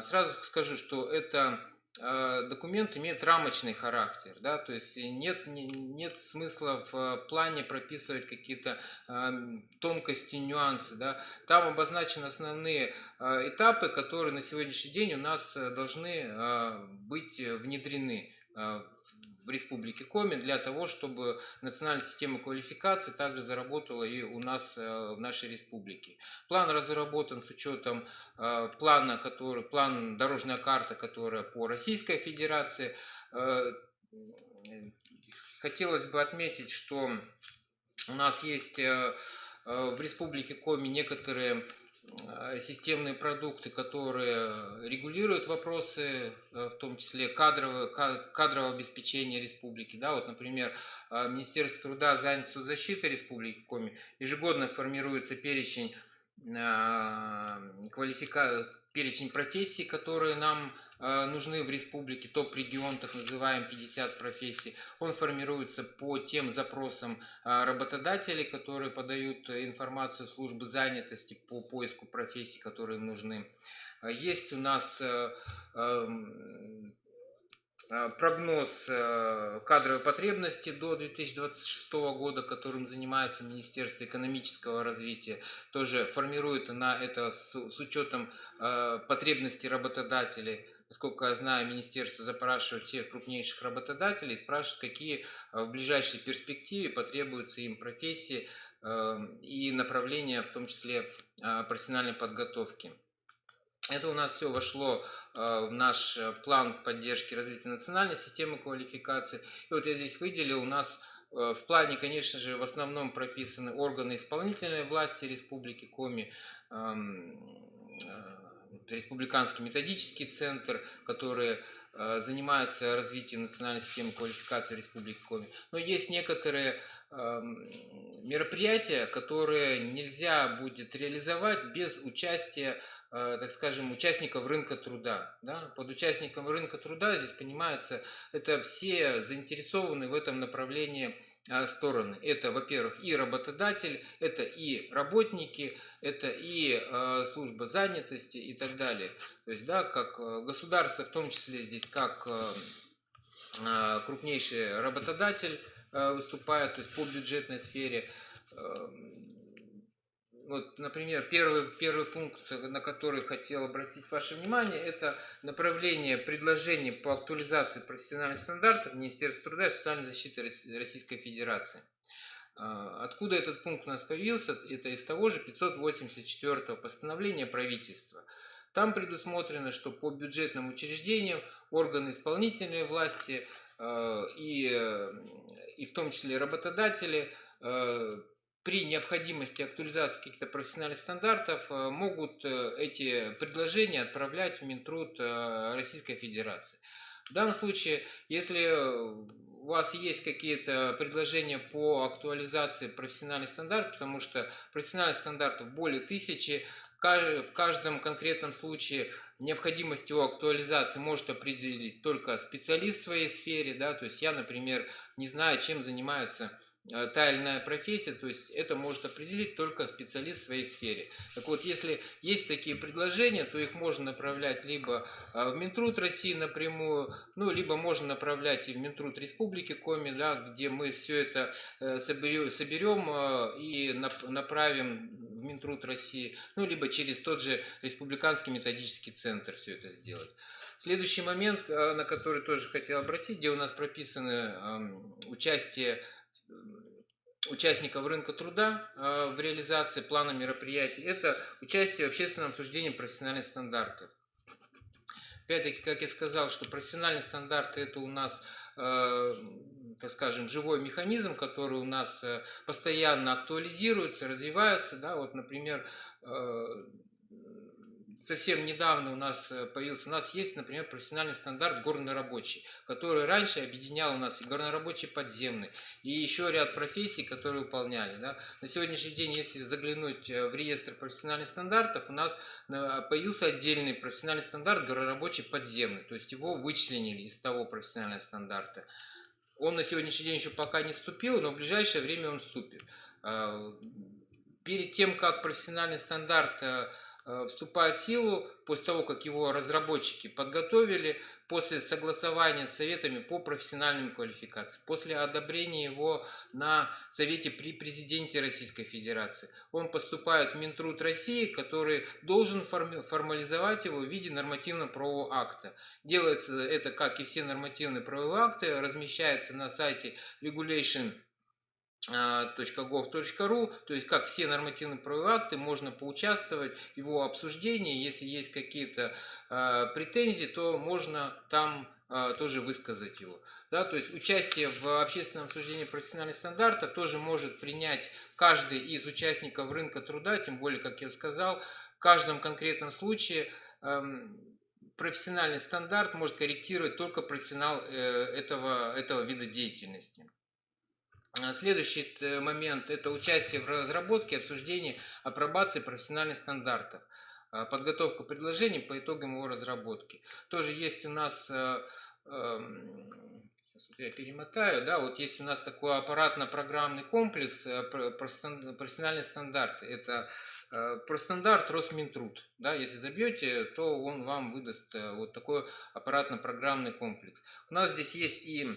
Сразу скажу, что это документ имеет рамочный характер, да, то есть нет смысла в плане прописывать какие-то тонкости, нюансы, да. Там обозначены основные этапы, которые на сегодняшний день у нас должны быть внедрены в Республике Коми для того, чтобы национальная система квалификации также заработала и у нас в нашей республике. План разработан с учетом план дорожная карта, которая по Российской Федерации. Хотелось бы отметить, что у нас есть в Республике Коми некоторые системные продукты, которые регулируют вопросы, в том числе кадрового обеспечения республики. Да, вот, например, Министерство труда, занятости и соцзащиты Республики Коми ежегодно формируется перечень перечень профессий, которые нам нужны в республике, топ-регион, так называемый, 50 профессий. Он формируется по тем запросам работодателей, которые подают информацию в службы занятости по поиску профессий, которые им нужны. Есть у нас прогноз кадровой потребности до 2026 года, которым занимается Министерство экономического развития, тоже формирует на это с учетом потребностей работодателей. Насколько я знаю, министерство запрашивает всех крупнейших работодателей, спрашивает, какие в ближайшей перспективе потребуются им профессии и направления, в том числе профессиональной подготовки. Это у нас все вошло в наш план поддержки развития национальной системы квалификации. И вот я здесь выделил, у нас в плане, конечно же, в основном прописаны органы исполнительной власти Республики Коми, Республиканский методический центр, который занимается развитием национальной системы квалификации Республики Коми. Но есть некоторые мероприятия, которые нельзя будет реализовать без участия, так скажем, участников рынка труда. Да? Под участником рынка труда здесь понимается, это все заинтересованные в этом направлении стороны. Это, во-первых, и работодатель, это и работники, это и служба занятости и так далее. То есть, да, как государство, в том числе здесь, как крупнейший работодатель выступает, то есть по бюджетной сфере. Вот, например, первый пункт, на который хотел обратить ваше внимание, это направление предложений по актуализации профессиональных стандартов Министерства труда и социальной защиты Российской Федерации. Откуда этот пункт у нас появился? Это из того же 584-го постановления правительства. Там предусмотрено, что по бюджетным учреждениям органы исполнительной власти и в том числе работодатели при необходимости актуализации каких-то профессиональных стандартов могут эти предложения отправлять в Минтруд Российской Федерации. В данном случае, если у вас есть какие-то предложения по актуализации профессиональных стандартов, потому что профессиональных стандартов более 1000, в каждом конкретном случае необходимость его актуализации может определить только специалист в своей сфере, да, то есть я, например, не знаю, чем занимается та или иная профессия, то есть это может определить только специалист в своей сфере. Так вот, если есть такие предложения, то их можно направлять либо в Минтруд России напрямую, ну, либо можно направлять и в Минтруд Республики Коми, да, где мы все это соберем и направим в Минтруд России, ну, либо через тот же Республиканский методический центр все это сделать. Следующий момент, на который тоже хотел обратить, где у нас прописаны участие участников рынка труда в реализации плана мероприятий, это участие в общественном обсуждении профессиональных стандартов. Опять-таки, как я сказал, что профессиональные стандарты это у нас, так скажем, живой механизм, который у нас постоянно актуализируется, развивается. Да? Вот, например, совсем недавно у нас есть, например, профессиональный стандарт горнорабочий, который раньше объединял у нас и горнорабочий подземный, и еще ряд профессий, которые выполняли. Да. На сегодняшний день, если заглянуть в реестр профессиональных стандартов, у нас появился отдельный профессиональный стандарт горнорабочий подземный, то есть его вычленили из того профессионального стандарта. Он на сегодняшний день еще пока не вступил, но в ближайшее время он вступит. Перед тем, как профессиональный стандарт вступает в силу, после того, как его разработчики подготовили, после согласования с советами по профессиональным квалификациям, после одобрения его на Совете при Президенте Российской Федерации, он поступает в Минтруд России, который должен формализовать его в виде нормативно-правового акта. Делается это, как и все нормативные правовые акты, размещается на сайте regulation .gov.ru, то есть как все нормативные правовые акты, можно поучаствовать в его обсуждении, если есть какие-то претензии, то можно там тоже высказать его. Да, то есть участие в общественном обсуждении профессиональных стандартов тоже может принять каждый из участников рынка труда, тем более, как я сказал, в каждом конкретном случае профессиональный стандарт может корректировать только профессионал этого вида деятельности. Следующий момент – это участие в разработке, обсуждении, апробации профессиональных стандартов, подготовка предложений по итогам его разработки. Тоже есть у нас, сейчас я перемотаю, да, вот есть у нас такой аппаратно-программный комплекс профессиональные стандарты. Это простандарт Росминтруд. Да, если забьете, то он вам выдаст вот такой аппаратно-программный комплекс. У нас здесь есть и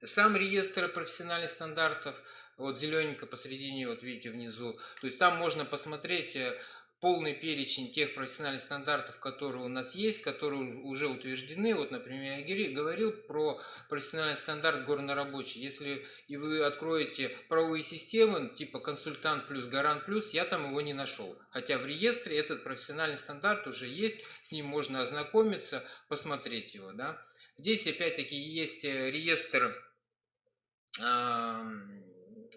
сам реестр профессиональных стандартов, вот зелененько посередине, вот видите внизу, то есть там можно посмотреть полный перечень тех профессиональных стандартов, которые у нас есть, которые уже утверждены. Вот, например, я говорил про профессиональный стандарт горнорабочий. Если и вы откроете правовые системы, типа консультант плюс, гарант плюс, я там его не нашел. Хотя в реестре этот профессиональный стандарт уже есть, с ним можно ознакомиться, посмотреть его. Да? Здесь опять-таки есть реестр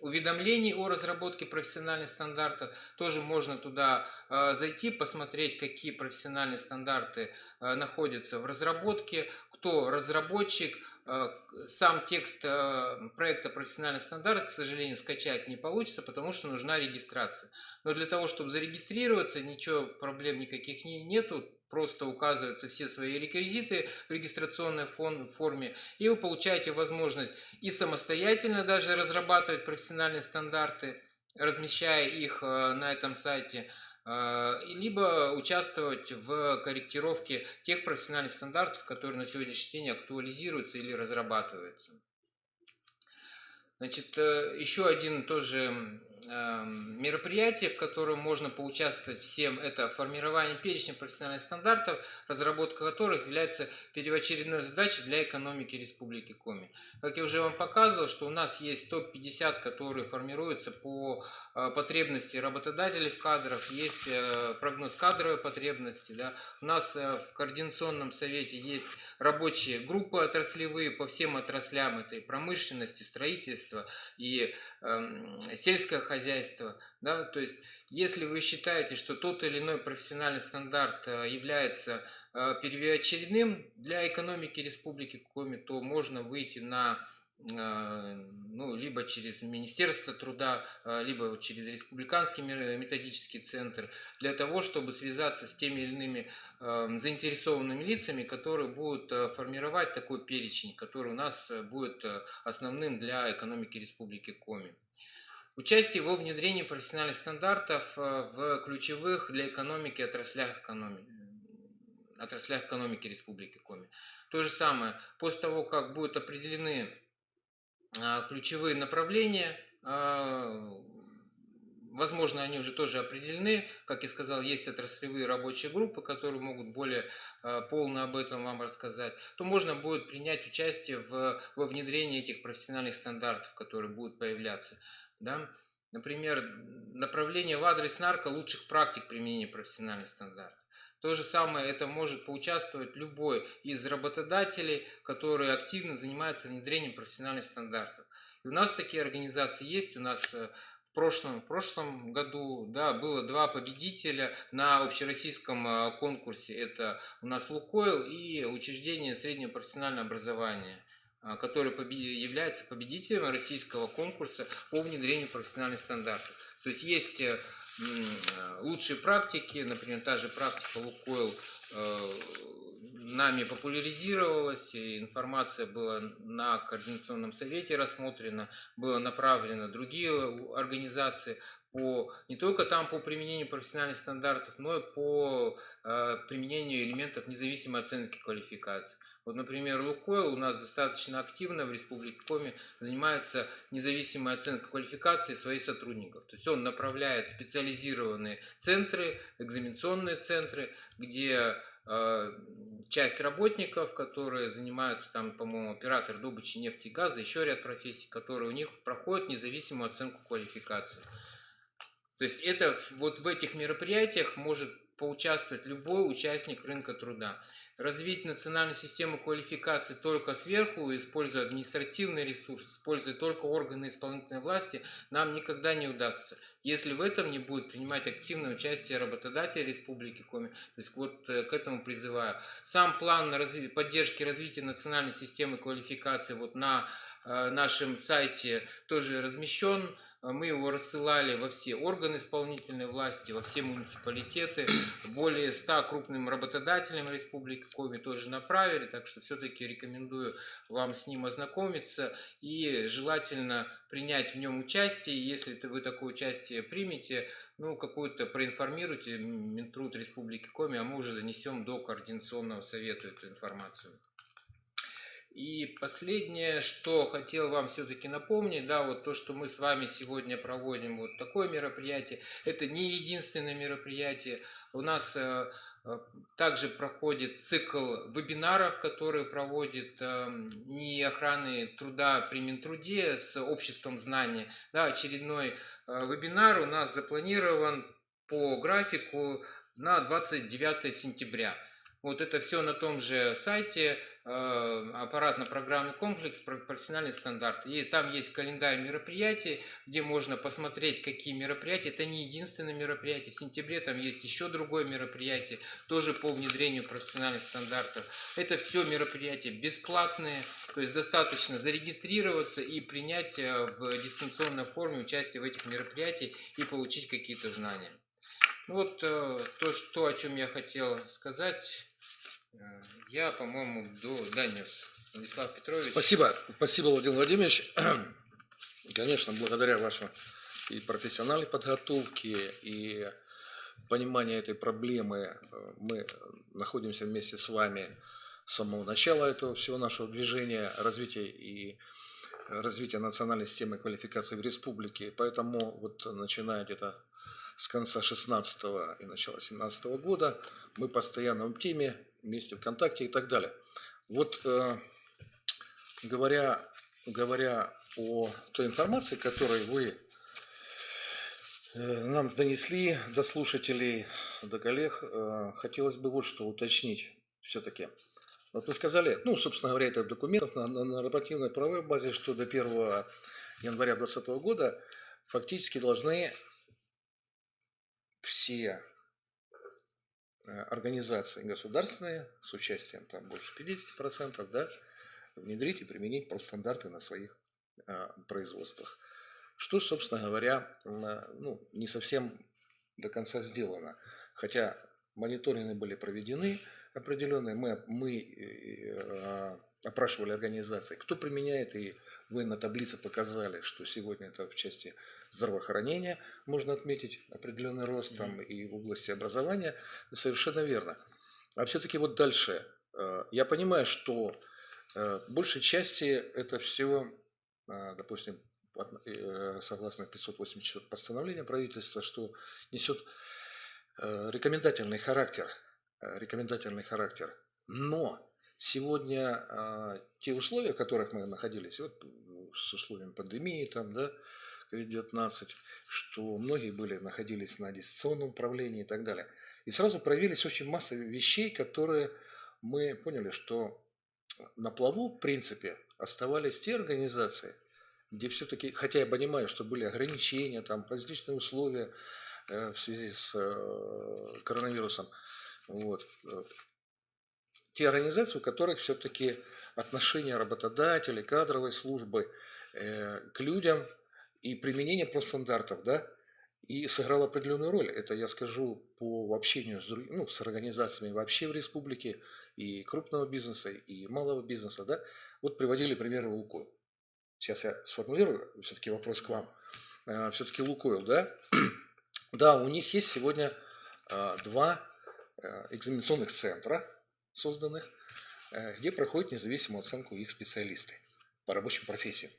уведомлений о разработке профессиональных стандартов. Тоже можно туда зайти, посмотреть, какие профессиональные стандарты находятся в разработке, кто разработчик. Сам текст проекта профессиональный стандарт, к сожалению, скачать не получится, потому что нужна регистрация. Но для того, чтобы зарегистрироваться, ничего, проблем никаких нету. Просто указываются все свои реквизиты в регистрационной форме, и вы получаете возможность и самостоятельно даже разрабатывать профессиональные стандарты, размещая их на этом сайте, либо участвовать в корректировке тех профессиональных стандартов, которые на сегодняшний день актуализируются или разрабатываются. Значит, еще один тоже мероприятие, в котором можно поучаствовать всем, это формирование перечня профессиональных стандартов, разработка которых является первоочередной задачей для экономики Республики Коми. Как я уже вам показывал, что у нас есть топ-50, которые формируются по потребности работодателей в кадрах, есть прогноз кадровой потребности. Да. У нас в Координационном совете есть рабочие группы отраслевые по всем отраслям, это и промышленность, и строительство, и сельское хозяйство. Да? То есть, если вы считаете, что тот или иной профессиональный стандарт является первоочередным для экономики Республики Коми, то можно выйти на либо через Министерство труда, либо через Республиканский методический центр, для того, чтобы связаться с теми или иными заинтересованными лицами, которые будут формировать такой перечень, который у нас будет основным для экономики Республики Коми. Участие во внедрении профессиональных стандартов в ключевых для экономики отраслях экономики Республики Коми. То же самое, после того, как будут определены ключевые направления, возможно, они уже тоже определены. Как я сказал, есть отраслевые рабочие группы, которые могут более полно об этом вам рассказать. То можно будет принять участие во внедрении этих профессиональных стандартов, которые будут появляться. Да? Например, направление в адрес нарко лучших практик применения профессиональных стандартов. То же самое это может поучаствовать любой из работодателей, которые активно занимаются внедрением профессиональных стандартов. И у нас такие организации есть. У нас в прошлом году, да, было 2 победителя на общероссийском конкурсе. Это у нас Лукойл и учреждение среднего профессионального образования, который является победителем российского конкурса по внедрению профессиональных стандартов. То есть есть лучшие практики, например, та же практика Лукойл нами популяризировалась, и информация была на Координационном совете рассмотрена, было направлено другие организации не только там по применению профессиональных стандартов, но и по применению элементов независимой оценки квалификации. Вот, например, Лукойл у нас достаточно активно в Республике Коми занимается независимой оценкой квалификации своих сотрудников. То есть он направляет специализированные центры, экзаменационные центры, где часть работников, которые занимаются, там, по-моему, оператор добычи нефти и газа, еще ряд профессий, которые у них проходят независимую оценку квалификации. То есть это вот в этих мероприятиях может поучаствовать любой участник рынка труда. Развить национальную систему квалификации только сверху, используя административный ресурс, используя только органы исполнительной власти, нам никогда не удастся, если в этом не будет принимать активное участие работодателей Республики Коми. То есть вот к этому призываю. Сам план поддержки развития национальной системы квалификации вот на нашем сайте тоже размещен. Мы его рассылали во все органы исполнительной власти, во все муниципалитеты. Более 100 крупным работодателям Республики Коми тоже направили, так что все-таки рекомендую вам с ним ознакомиться и желательно принять в нем участие. Если вы такое участие примете, ну, какую-то проинформируйте Минтруд Республики Коми, а мы уже донесем до Координационного совета эту информацию. И последнее, что хотел вам все-таки напомнить, да, вот то, что мы с вами сегодня проводим вот такое мероприятие, это не единственное мероприятие. У нас также проходит цикл вебинаров, которые проводит НИИ охраны труда при Минтруде с обществом знания. Да, очередной вебинар у нас запланирован по графику на 29 сентября. Вот это все на том же сайте, аппаратно-программный комплекс «Профессиональный стандарт». И там есть календарь мероприятий, где можно посмотреть, какие мероприятия. Это не единственное мероприятие. В сентябре там есть еще другое мероприятие, тоже по внедрению профессиональных стандартов. Это все мероприятия бесплатные, то есть достаточно зарегистрироваться и принять в дистанционной форме участие в этих мероприятиях и получить какие-то знания. Ну вот то, о чем я хотел сказать, я, по-моему, донес. Владислав Петрович. Спасибо, Владимир Владимирович. Конечно, благодаря вашей и профессиональной подготовке, и пониманию этой проблемы мы находимся вместе с вами с самого начала этого всего нашего движения развития национальной системы квалификации в республике. Поэтому вот начиная где-то с конца 16 и начала 17 года мы постоянно в теме, вместе в контакте и так далее. Вот говоря о той информации, которую вы нам донесли до слушателей, до коллег, хотелось бы вот что уточнить все-таки. Вот вы сказали, ну, собственно говоря, это в документах на нормативной правовой базе, что до 1 января 2020 года фактически должны все организации государственные с участием там больше 50%, да, внедрить и применить профстандарты на своих производствах. Что, собственно говоря, ну, не совсем до конца сделано. Хотя мониторинги были проведены определенные, мы опрашивали организации, кто применяет, и вы на таблице показали, что сегодня это в части здравоохранения можно отметить определенный рост, там и в области образования, совершенно верно. А все-таки вот дальше, я понимаю, что в большей части это все, допустим, согласно 584 постановления правительства, что несет рекомендательный характер. Но сегодня те условия, в которых мы находились, вот с условием пандемии, там, да, COVID-19, что многие находились на дистанционном управлении и так далее. И сразу проявились очень масса вещей, которые мы поняли, что на плаву, в принципе, оставались те организации, где все-таки, хотя я понимаю, что были ограничения, там различные условия в связи с коронавирусом, вот, те организации, у которых все-таки отношение работодателей, кадровой службы к людям и применение профстандартов, да, и сыграло определенную роль. Это я скажу по общению с организациями вообще в республике, и крупного бизнеса, и малого бизнеса, да. Вот приводили примеры Лукойл. Сейчас я сформулирую все-таки вопрос к вам. Все-таки Лукойл, да? Да, у них есть сегодня 2 экзаменационных центра созданных, где проходят независимую оценку их специалисты по рабочим профессиям.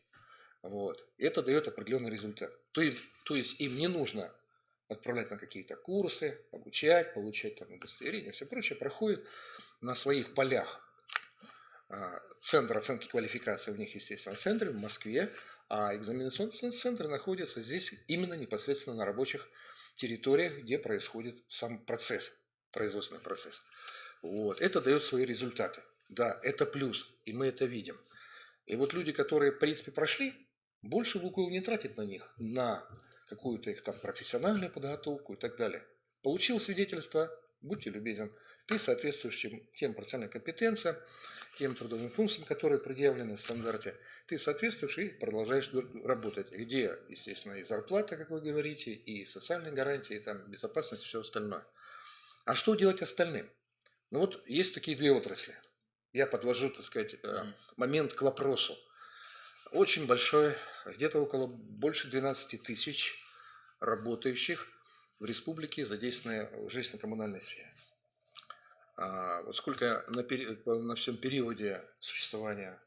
Вот. И это дает определенный результат. То есть им не нужно отправлять на какие-то курсы, обучать, получать там удостоверения, все прочее, проходит на своих полях. Центр оценки квалификации у них, естественно, в центре, в Москве, а экзаменационный центр находится здесь именно непосредственно на рабочих территориях, где происходит сам процесс производственный процесс. Вот. Это дает свои результаты. Да, это плюс, и мы это видим. И вот люди, которые, в принципе, прошли, больше Лукойл не тратит на них, на какую-то их там профессиональную подготовку и так далее. Получил свидетельство, будьте любезен, ты соответствуешь тем профессиональным компетенциям, тем трудовым функциям, которые предъявлены в стандарте, ты соответствуешь и продолжаешь работать. Где, естественно, и зарплата, как вы говорите, и социальные гарантии, и там безопасность, и все остальное. А что делать остальным? Ну вот есть такие две отрасли. Я подвожу, так сказать, момент к вопросу. Очень большой, где-то около больше 12 тысяч работающих в республике, задействованы в жилищно-коммунальной сфере. Вот сколько на всем периоде существования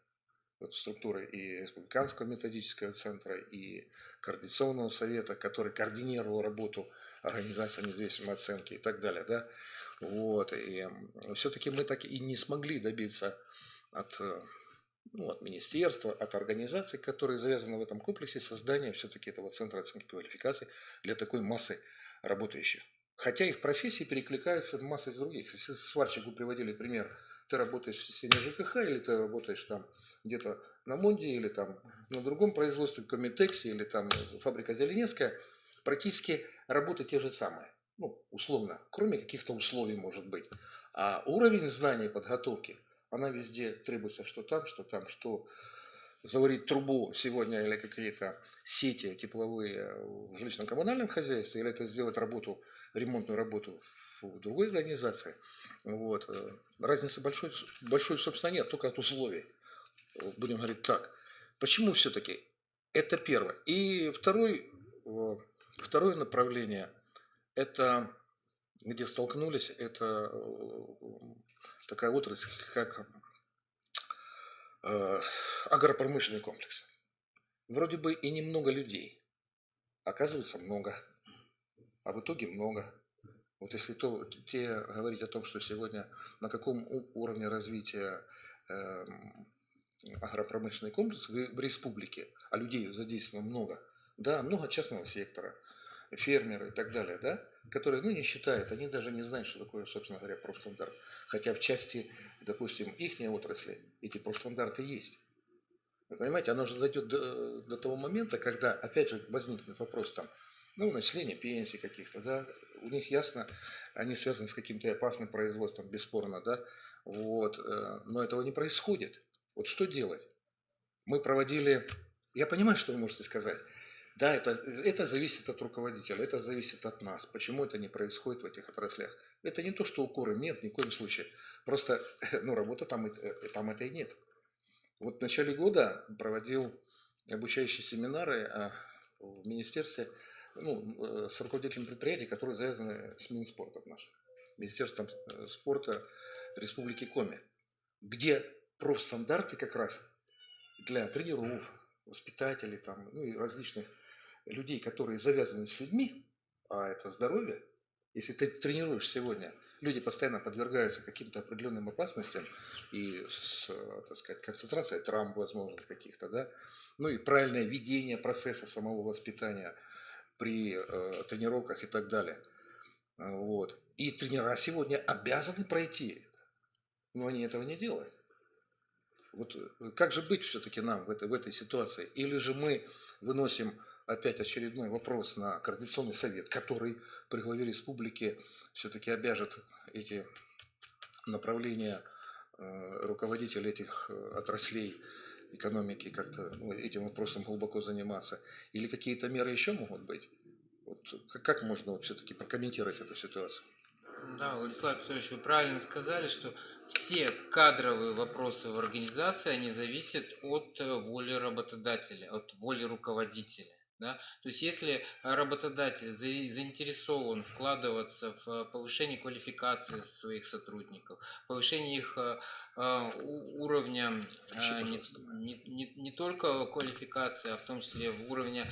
структуры и Республиканского методического центра, и Координационного совета, который координировал работу организации независимой оценки и так далее, да, вот, и все-таки мы так и не смогли добиться от, от министерства, от организаций, которые завязаны в этом комплексе, создания все-таки этого центра оценки квалификации для такой массы работающих. Хотя их профессии перекликаются в массой других. Если сварщик, вы приводили пример, ты работаешь в системе ЖКХ, или ты работаешь там где-то на Монде, или там на другом производстве, в Комитексе, или там фабрика Зеленецкая, практически работы те же самые. Ну, условно, кроме каких-то условий, может быть. А уровень знаний и подготовки, она везде требуется, что там, что заварить трубу сегодня или какие-то сети тепловые в жилищно-коммунальном хозяйстве, или это сделать работу, ремонтную работу в другой организации. Вот. Разницы большой, собственно, нет, только от условий. Будем говорить так. Почему все-таки? Это первое. И второе направление, это где столкнулись, это такая отрасль, как агропромышленный комплекс. Вроде бы и немного людей, оказывается много, а в итоге много. Вот если те говорить о том, что сегодня на каком уровне развития агропромышленный комплекс в республике, а людей задействовано много, да, много частного сектора, фермеры и так далее, да, которые, не считают, они даже не знают, что такое, собственно говоря, профстандарт. Хотя в части, допустим, их отрасли эти профстандарты есть. Вы понимаете, оно же дойдет до того момента, когда, опять же, возникнет вопрос там, начисления пенсий каких-то, да, у них ясно, они связаны с каким-то опасным производством, бесспорно, да, вот, но этого не происходит. Вот что делать? Мы проводили, я понимаю, что вы можете сказать, да, это зависит от руководителя, это зависит от нас. Почему это не происходит в этих отраслях? Это не то, что укоры, нет, ни в коем случае. Просто, работа там это и нет. Вот в начале года проводил обучающие семинары в министерстве, с руководителем предприятий, которые завязаны с Минспортом нашим, Министерством спорта Республики Коми, где профстандарты как раз для тренеров, воспитателей там, и различных людей, которые завязаны с людьми, а это здоровье. Если ты тренируешь сегодня, люди постоянно подвергаются каким-то определенным опасностям и так сказать, концентрация травм, возможно, каких-то, да, и правильное ведение процесса самого воспитания при тренировках и так далее. Вот. И тренера сегодня обязаны пройти это, но они этого не делают. Вот как же быть все-таки нам в этой ситуации? Или же мы выносим опять очередной вопрос на Координационный совет, который при главе республики все-таки обяжет эти направления руководителей этих отраслей экономики как-то этим вопросом глубоко заниматься? Или какие-то меры еще могут быть? Вот как можно все-таки прокомментировать эту ситуацию? Да, Владислав Петрович, вы правильно сказали, что все кадровые вопросы в организации, они зависят от воли работодателя, от воли руководителя. Да? То есть если работодатель заинтересован вкладываться в повышение квалификации своих сотрудников, повышение их уровня не только квалификации, а в том числе в уровне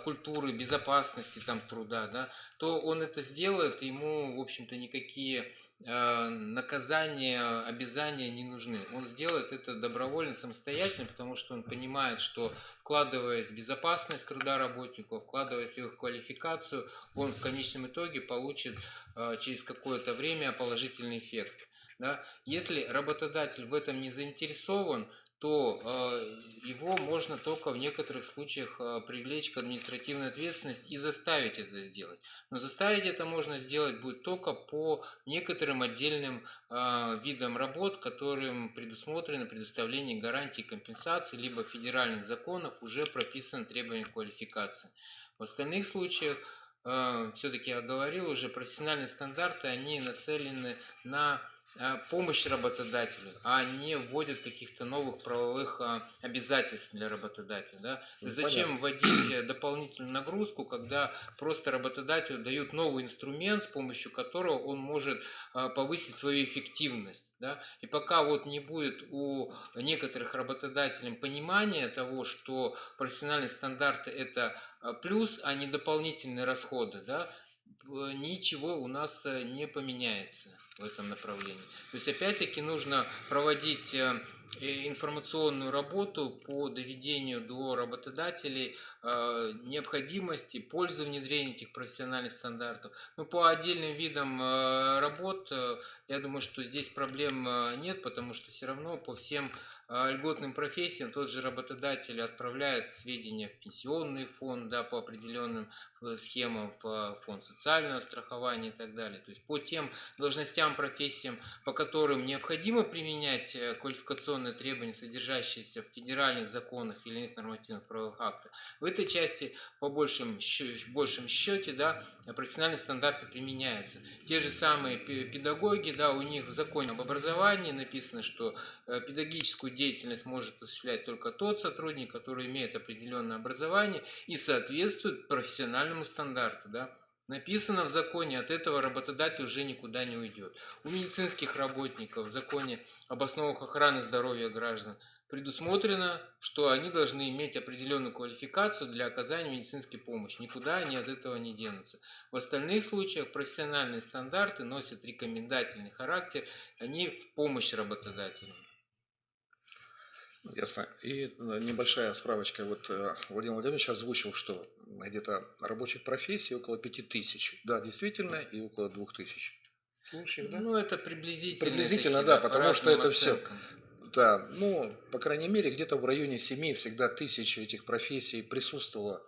культуры, безопасности там, труда, да, то он это сделает, и ему, в общем-то, никакие наказания, обязания не нужны. Он сделает это добровольно, самостоятельно, потому что он понимает, что вкладываясь в безопасность труда работников, вкладываясь в их квалификацию, он в конечном итоге получит через какое-то время положительный эффект. Да? Если работодатель в этом не заинтересован, то его можно только в некоторых случаях привлечь к административной ответственности и заставить это сделать. Но заставить это можно сделать будет только по некоторым отдельным видам работ, которым предусмотрено предоставление гарантий компенсации, либо в федеральных законах уже прописано требование квалификации. В остальных случаях, все-таки я говорил уже, профессиональные стандарты, они нацелены на помощь работодателю, а не вводят каких-то новых правовых обязательств для работодателя. Да? То есть зачем вводить дополнительную нагрузку, когда просто работодателю дают новый инструмент, с помощью которого он может повысить свою эффективность. Да? И пока вот не будет у некоторых работодателей понимания того, что профессиональные стандарты это плюс, а не дополнительные расходы, да, ничего у нас не поменяется в этом направлении. То есть опять-таки нужно проводить информационную работу по доведению до работодателей необходимости, пользы внедрения этих профессиональных стандартов. Но по отдельным видам работ, я думаю, что здесь проблем нет, потому что все равно по всем льготным профессиям тот же работодатель отправляет сведения в пенсионный фонд, да, по определенным схемам, в фонд социального страхования и так далее. То есть по тем должностям, профессиям, по которым необходимо применять квалификационные требования, содержащиеся в федеральных законах или иных нормативных правовых актах, в этой части по большем счете, да, профессиональные стандарты применяются. Те же самые педагоги, да, у них в законе об образовании написано, что педагогическую деятельность может осуществлять только тот сотрудник, который имеет определенное образование и соответствует профессиональному стандарту. Да. Написано в законе, от этого работодатель уже никуда не уйдет. У медицинских работников в законе об основах охраны здоровья граждан предусмотрено, что они должны иметь определенную квалификацию для оказания медицинской помощи. Никуда они от этого не денутся. В остальных случаях профессиональные стандарты носят рекомендательный характер, они в помощь работодателю. Ясно. И небольшая справочка. Вот Владимир Владимирович озвучил, что где-то рабочих профессий около 5000. Да, действительно, и около 2000 случаев, да? Ну, это приблизительные Приблизительно, такие, да, да, по потому что разным это все, оценкам. да, ну, по крайней мере, где-то в районе 7 всегда тысяч этих профессий присутствовало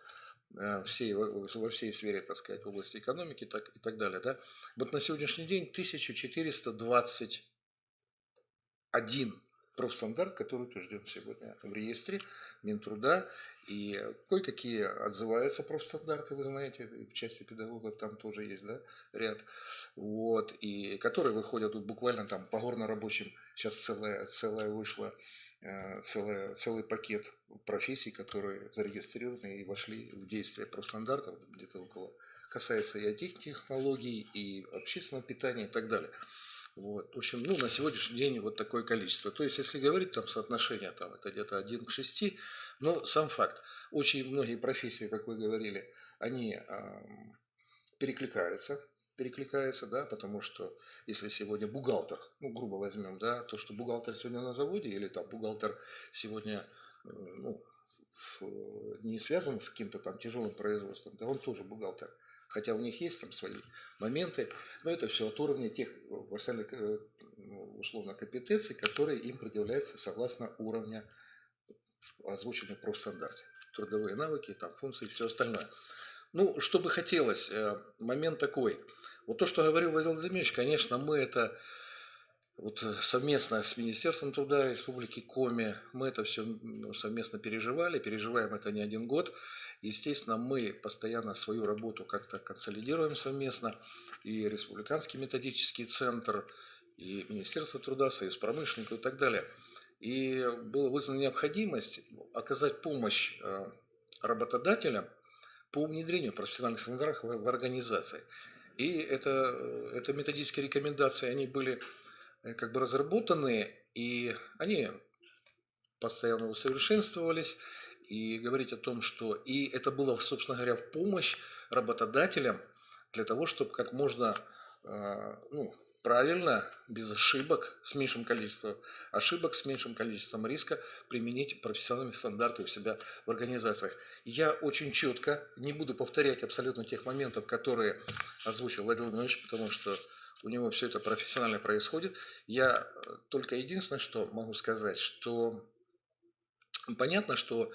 во всей сфере, так сказать, области экономики и так далее, да. Вот на сегодняшний день 1421 профстандарт, который утвержден сегодня в реестре Минтруда, и кое-какие отзываются профстандарты, вы знаете, в части педагогов там тоже есть, да, ряд, вот, и которые выходят вот буквально там по горно-рабочим, сейчас целая вышла, целый пакет профессий, которые зарегистрированы и вошли в действие профстандартов, где-то около, касается и IT-технологий, и общественного питания и так далее. Вот. В общем, ну, на сегодняшний день вот такое количество. То есть, если говорить там соотношение, там это где-то 1 к 6, но сам факт, очень многие профессии, как вы говорили, они перекликаются, да, потому что если сегодня бухгалтер, ну, грубо возьмем, да, то, что бухгалтер сегодня на заводе или там бухгалтер сегодня, ну, не связан с каким-то там тяжелым производством, да, он тоже бухгалтер. Хотя у них есть там свои моменты, но это все от уровня тех остальных, условно, компетенций, которые им предъявляются согласно уровня, озвученных в профстандарте. Трудовые навыки, там, функции и все остальное. Ну, что бы хотелось, момент такой. Вот то, что говорил Владимир Владимирович, конечно, мы это вот совместно с Министерством труда Республики Коми, мы это все совместно переживаем это не 1 год. Естественно, мы постоянно свою работу как-то консолидируем совместно, и Республиканский методический центр, и Министерство труда, Союз промышленников и так далее. И была вызвана необходимость оказать помощь работодателям по внедрению профессиональных стандартов в организации. И это методические рекомендации, они были как бы разработаны, и они постоянно усовершенствовались, и говорить о том, что и это было, собственно говоря, в помощь работодателям для того, чтобы как можно, ну, правильно, без ошибок, с меньшим количеством ошибок, с меньшим количеством риска применить профессиональные стандарты у себя в организациях. Я очень четко, не буду повторять абсолютно тех моментов, которые озвучил Владимир Владимирович, потому что у него все это профессионально происходит. Я только единственное, что могу сказать, что понятно, что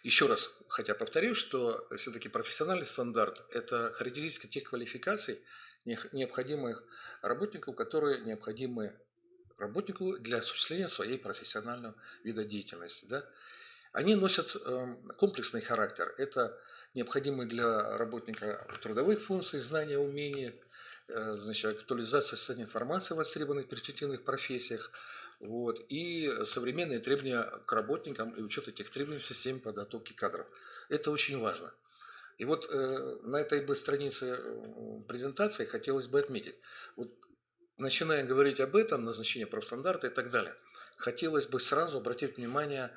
еще раз, хотя повторю, что все-таки профессиональный стандарт – это характеристика тех квалификаций, необходимых работнику, которые необходимы работнику для осуществления своей профессионального вида деятельности. Да? Они носят комплексный характер. Это необходимые для работника трудовых функций, знания, умения, значит, актуализация состояния информации в востребованных перспективных профессиях, вот, и современные требования к работникам и учет этих требований в системе подготовки кадров. Это очень важно. И вот на этой бы странице презентации хотелось бы отметить, вот, начиная говорить об этом, назначение профстандарта и так далее, хотелось бы сразу обратить внимание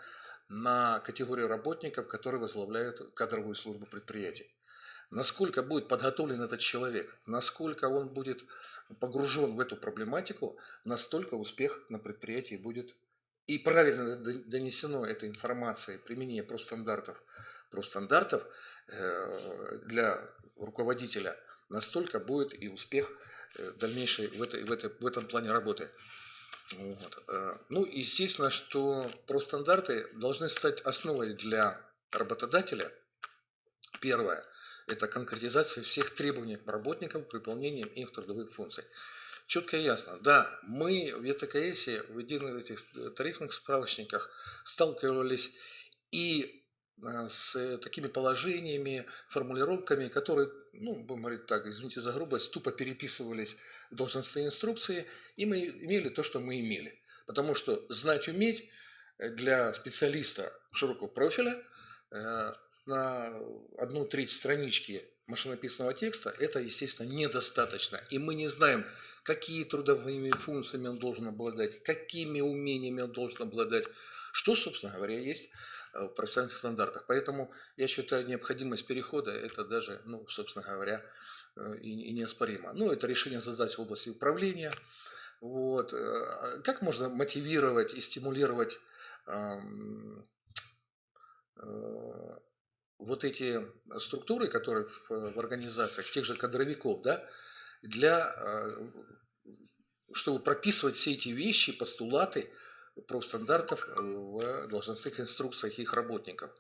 на категорию работников, которые возглавляют кадровую службу предприятий. Насколько будет подготовлен этот человек, насколько он будет погружен в эту проблематику, настолько успех на предприятии будет и правильно донесено этой информацией, применение профстандартов для руководителя, настолько будет и успех дальнейший в этом плане работы. Вот. Ну, естественно, что профстандарты должны стать основой для работодателя. Первое – это конкретизация всех требований к работникам к выполнению их трудовых функций. Четко и ясно. Да, мы в ЕТКСе, в единых этих тарифных справочниках сталкивались и с такими положениями, формулировками, которые, ну, будем говорить так, извините за грубость, тупо переписывались в должностные инструкции, и мы имели то, что мы имели. Потому что знать уметь для специалиста широкого профиля на 1/3 странички машинописного текста это, естественно, недостаточно. И мы не знаем, какие трудовыми функциями он должен обладать, какими умениями он должен обладать, что, собственно говоря, есть в профессиональных стандартах. Поэтому я считаю, необходимость перехода это даже, ну, собственно говоря, и неоспоримо. Ну, это решение задач в области управления. Вот. Как можно мотивировать и стимулировать вот эти структуры, которые в организациях, тех же кадровиков, да, чтобы прописывать все эти вещи, постулаты профстандартов в должностных инструкциях их работников.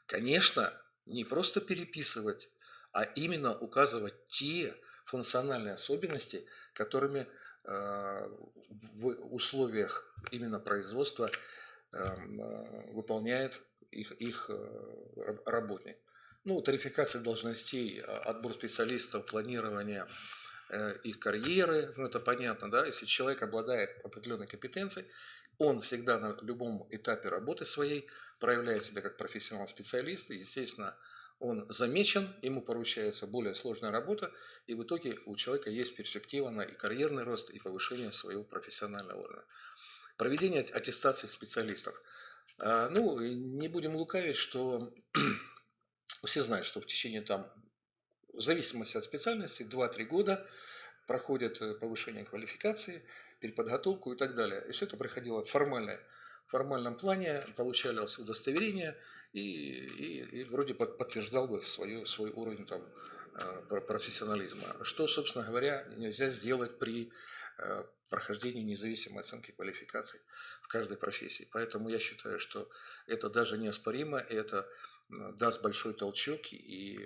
Конечно, не просто переписывать, а именно указывать те функциональные особенности, которыми в условиях именно производства выполняет их работник. Ну, тарификация должностей, отбор специалистов, планирование их карьеры, ну, это понятно, да, если человек обладает определенной компетенцией, он всегда на любом этапе работы своей проявляет себя как профессионал-специалист, и, естественно, он замечен, ему поручается более сложная работа, и в итоге у человека есть перспектива на и карьерный рост, и повышение своего профессионального уровня. Проведение аттестации специалистов. Ну, не будем лукавить, что все знают, что в течение там, в зависимости от специальности, 2-3 года проходят повышение квалификации, переподготовку и так далее. И все это проходило в формальном плане, получалось удостоверение и вроде подтверждал бы свой уровень там, профессионализма. Что, собственно говоря, нельзя сделать при прохождении независимой оценки квалификаций в каждой профессии. Поэтому я считаю, что это даже неоспоримо, и это даст большой толчок и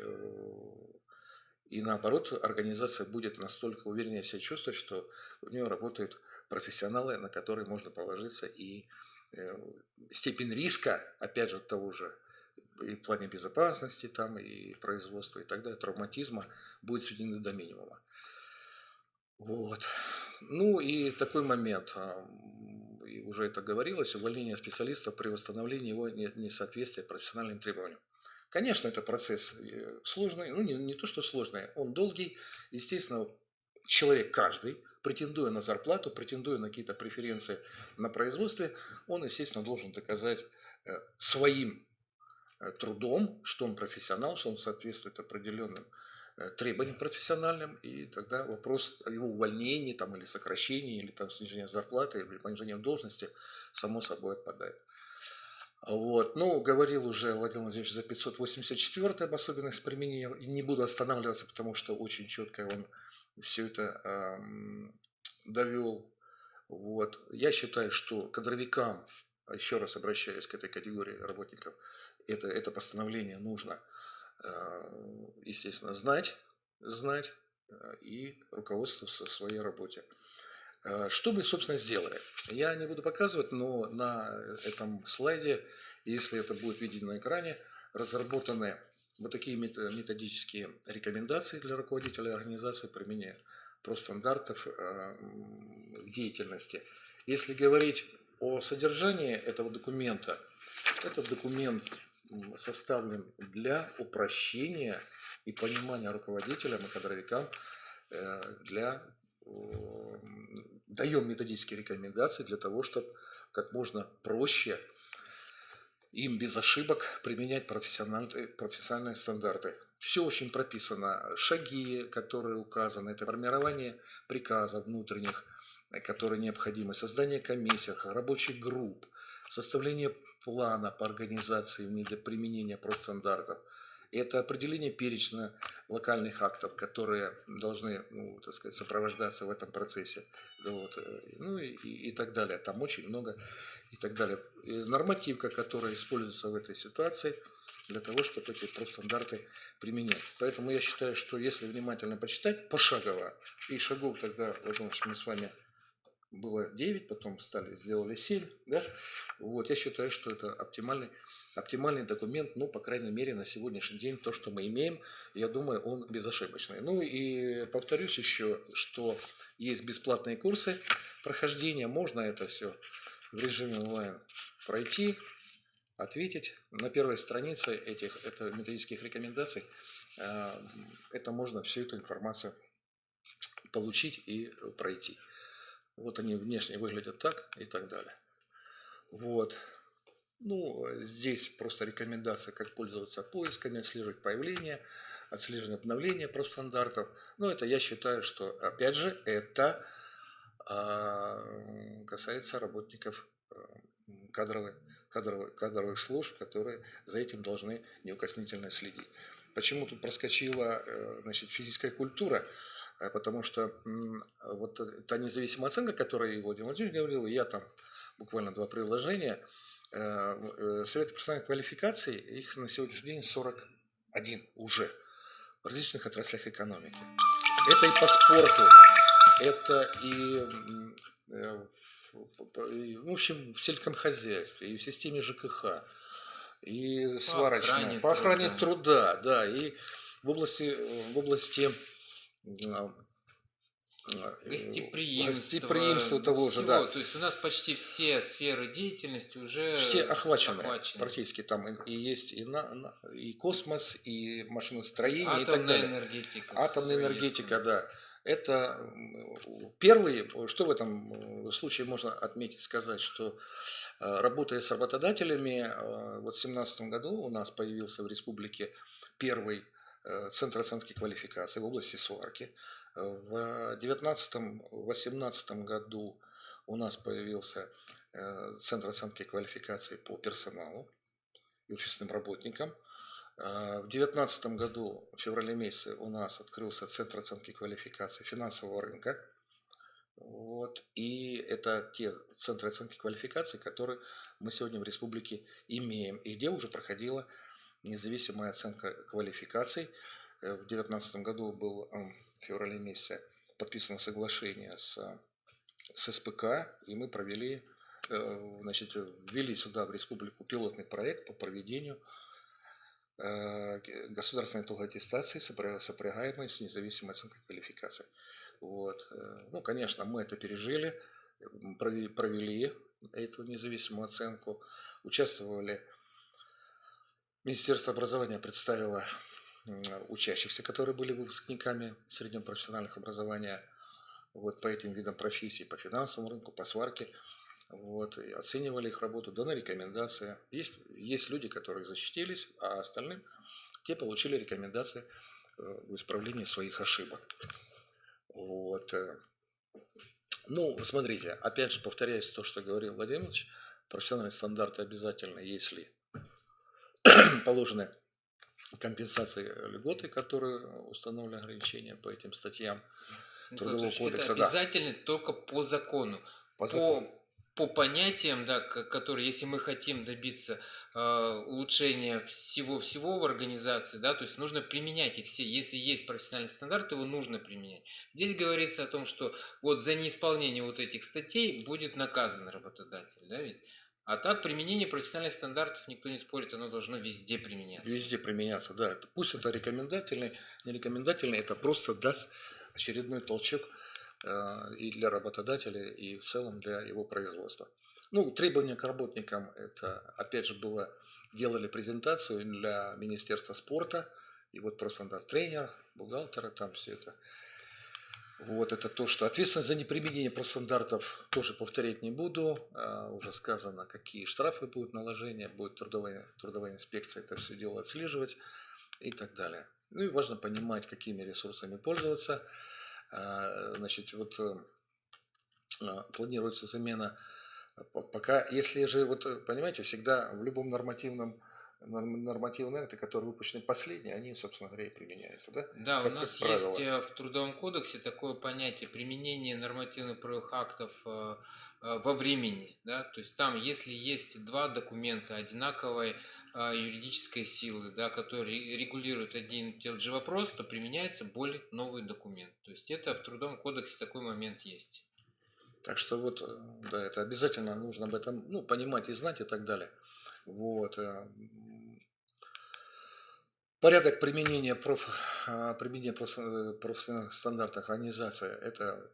наоборот, организация будет настолько увереннее себя чувствовать, что у нее работают профессионалы, на которые можно положиться, и степень риска, опять же, того же, и в плане безопасности, там, и производства, и так далее, травматизма, будет сведена до минимума. Вот. Ну и такой момент, и уже это говорилось, увольнение специалиста при восстановлении его несоответствия профессиональным требованиям. Конечно, это процесс сложный, ну не то, что сложный, он долгий. Естественно, человек каждый, претендуя на зарплату, претендуя на какие-то преференции на производстве, он, естественно, должен доказать своим трудом, что он профессионал, что он соответствует определенным требованиям профессиональным, и тогда вопрос о его увольнении там, или сокращении, или там, снижении зарплаты, или понижении должности, само собой отпадает. Вот. Ну, говорил уже Владимир Владимирович за 584 об особенностях применения, и не буду останавливаться, потому что очень четко он все это довел. Вот. Я считаю, что кадровикам, еще раз обращаюсь к этой категории работников, это постановление нужно, естественно, знать и руководствоваться в своей работе. Что мы, собственно, сделали? Я не буду показывать, но на этом слайде, если это будет видно на экране, разработаны вот такие методические рекомендации для руководителей организации применения профстандартов в деятельности. Если говорить о содержании этого документа, этот документ составлен для упрощения и понимания руководителям и кадровикам, даем методические рекомендации для того, чтобы как можно проще им без ошибок применять профессиональные стандарты. Все очень прописано. Шаги, которые указаны, это формирование приказов внутренних, которые необходимы, создание комиссий, рабочих групп, составление плана по организации применения профстандартов. Это определение перечня локальных актов, которые должны, ну, так сказать, сопровождаться в этом процессе. Вот. Ну и так далее. Там очень много и так далее. И нормативка, которая используется в этой ситуации для того, чтобы эти профстандарты применять. Поэтому я считаю, что если внимательно почитать пошагово, и шагов тогда, Владимир Ильич, мы с вами было 9, потом сделали 7, да? Вот, я считаю, что это оптимальный документ, ну, по крайней мере, на сегодняшний день, то, что мы имеем, я думаю, он безошибочный. Ну, и повторюсь еще, что есть бесплатные курсы прохождения, можно это все в режиме онлайн пройти, ответить. На первой странице это методических рекомендаций, это можно всю эту информацию получить и пройти. Вот они внешне выглядят так и так далее. Вот. Ну, здесь просто рекомендация, как пользоваться поисками, отслеживать появление, отслеживание обновления профстандартов. Но это я считаю, что, опять же, это касается работников кадровых служб, которые за этим должны неукоснительно следить. Почему тут проскочила, значит, физическая культура? Потому что вот та независимая оценка, о которой Владимир Владимирович говорил, и я там буквально 2 приложения, Советы профессиональных квалификаций, их на сегодняшний день 41 уже в различных отраслях экономики. Это и по спорту, это в общем, в сельском хозяйстве, и в системе ЖКХ, и сварочная, по охране труда, да, и в области гостеприимства того же, да. То есть у нас почти все сферы деятельности уже все охвачены. Практически там и есть и космос, и машиностроение, и так далее. Атомная энергетика, да. Это первые, что в этом случае можно отметить, сказать, что работая с работодателями, вот в 2017 году у нас появился в республике первый центр оценки квалификации в области сварки. В 2019-2018 году у нас появился Центр оценки квалификации по персоналу и офисным работникам. В 2019 году, в феврале месяце, у нас открылся Центр оценки квалификации финансового рынка. Вот. И это те центры оценки квалификации, которые мы сегодня в республике имеем, и где уже проходила независимая оценка квалификаций. В 2019 году был в феврале месяце подписано соглашение с СПК, и мы ввели сюда в республику пилотный проект по проведению государственной итоговой аттестации, сопрягаемой с независимой оценкой квалификации. Вот. Ну, конечно, мы это пережили, провели эту независимую оценку, участвовали. Министерство образования представило учащихся, которые были выпускниками среднего профессионального образования вот по этим видам профессий, по финансовому рынку, по сварке. Вот, и оценивали их работу, даны рекомендации. Есть люди, которые защитились, а остальным те получили рекомендации в исправлении своих ошибок. Вот. Ну, смотрите, опять же, повторяюсь то, что говорил Владимир Ильич, профессиональные стандарты обязательно, если положены компенсации льготы, которые установлены ограничения по этим статьям Михаил Трудового Анатольевич, это кодекса, да, обязательно только по закону. по По, закону. по понятиям, да, которые, если мы хотим добиться улучшения всего в организации, да, то есть нужно применять их все. Если есть профессиональный стандарт, его нужно применять. Здесь говорится о том, что вот за неисполнение вот этих статей будет наказан работодатель, да, ведь? А так применение профессиональных стандартов никто не спорит, оно должно везде применяться. Везде применяться, да. Пусть это рекомендательный, не рекомендательный, это просто даст очередной толчок и для работодателя, и в целом для его производства. Ну, требования к работникам, это, опять же, делали презентацию для Министерства спорта, и вот профстандарт тренер, бухгалтера, там все это. Вот это то, что ответственность за неприменение профстандартов тоже повторять не буду. Уже сказано, какие штрафы будут наложения, будет трудовая инспекция это все дело отслеживать и так далее. Ну и важно понимать, какими ресурсами пользоваться. Значит, вот планируется замена. Пока, если же, вот понимаете, всегда в любом нормативном акте, которые выпущены последние, они, собственно говоря, и применяются, да? Да, у Как нас есть правило. в Трудовом кодексе такое понятие применение нормативно-правовых актов во времени. Да? То есть там, если есть два документа одинаковой юридической силы, да, которые регулируют один и тот же вопрос, то применяется более новый документ. То есть это в Трудовом кодексе такой момент есть. Так что вот, да, это обязательно нужно об этом, ну, понимать и знать и так далее. Вот. Порядок применения профессиональных стандартов организации, это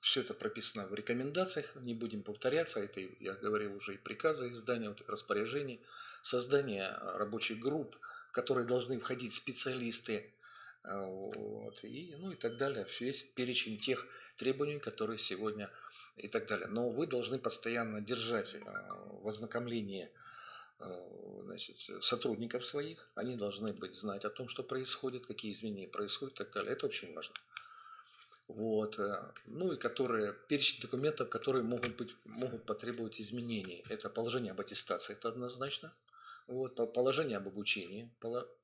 все это прописано в рекомендациях, не будем повторяться, это я говорил уже и приказы издания, вот, распоряжений, создание рабочих групп, в которые должны входить специалисты, вот, и, ну и так далее, весь перечень тех требований, которые сегодня и так далее. Но вы должны постоянно держать в ознакомлении значит, сотрудников своих, они должны знать о том, что происходит, какие изменения происходят и так далее. Это очень важно. Вот. Ну и перечень документов, которые могут потребовать изменений. Это положение об аттестации, это однозначно. Вот, положение об обучении,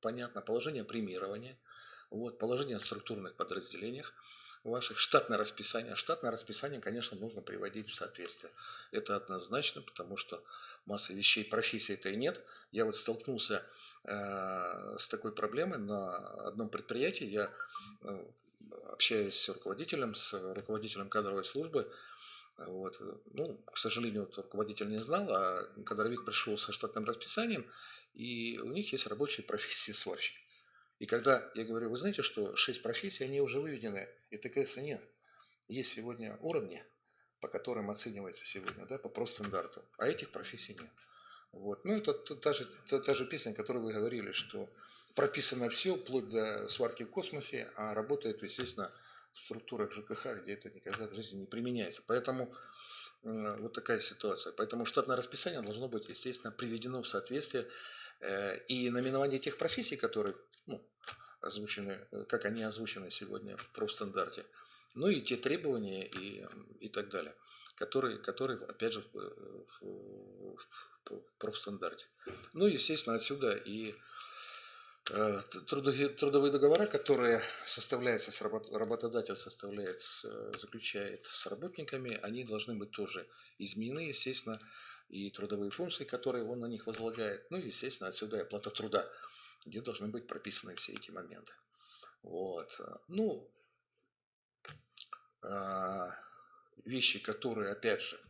понятно, положение о премировании, вот, положение о структурных подразделениях ваших, штатное расписание. Штатное расписание, конечно, нужно приводить в соответствие. Это однозначно, потому что масса вещей, профессии-то и нет. Я вот столкнулся с такой проблемой на одном предприятии. Я общаясь с руководителем кадровой службы, вот, ну, к сожалению, вот руководитель не знал, а кадровик пришел со штатным расписанием, и у них есть рабочие профессии сварщик. И когда я говорю, вы знаете, что 6 профессий, они уже выведены, и ТКС нет. Есть сегодня уровни, по которым оценивается сегодня, да, по профстандарту, а этих профессий нет. Вот. Ну, это та же песня, о которой вы говорили, что прописано все, вплоть до сварки в космосе, а работает, естественно, в структурах ЖКХ, где это никогда в жизни не применяется. Поэтому вот такая ситуация. Поэтому штатное расписание должно быть, естественно, приведено в соответствие. И наименование тех профессий, которые ну, озвучены, как они озвучены сегодня в профстандарте, ну и те требования и так далее, которые опять же, в профстандарте. Ну, естественно, отсюда и трудовые договора, которые работодатель заключает с работниками, они должны быть тоже изменены, естественно, и трудовые функции, которые он на них возлагает. Ну, естественно, отсюда и оплата труда, где должны быть прописаны все эти моменты. Вот. Ну, вещи, которые, опять же,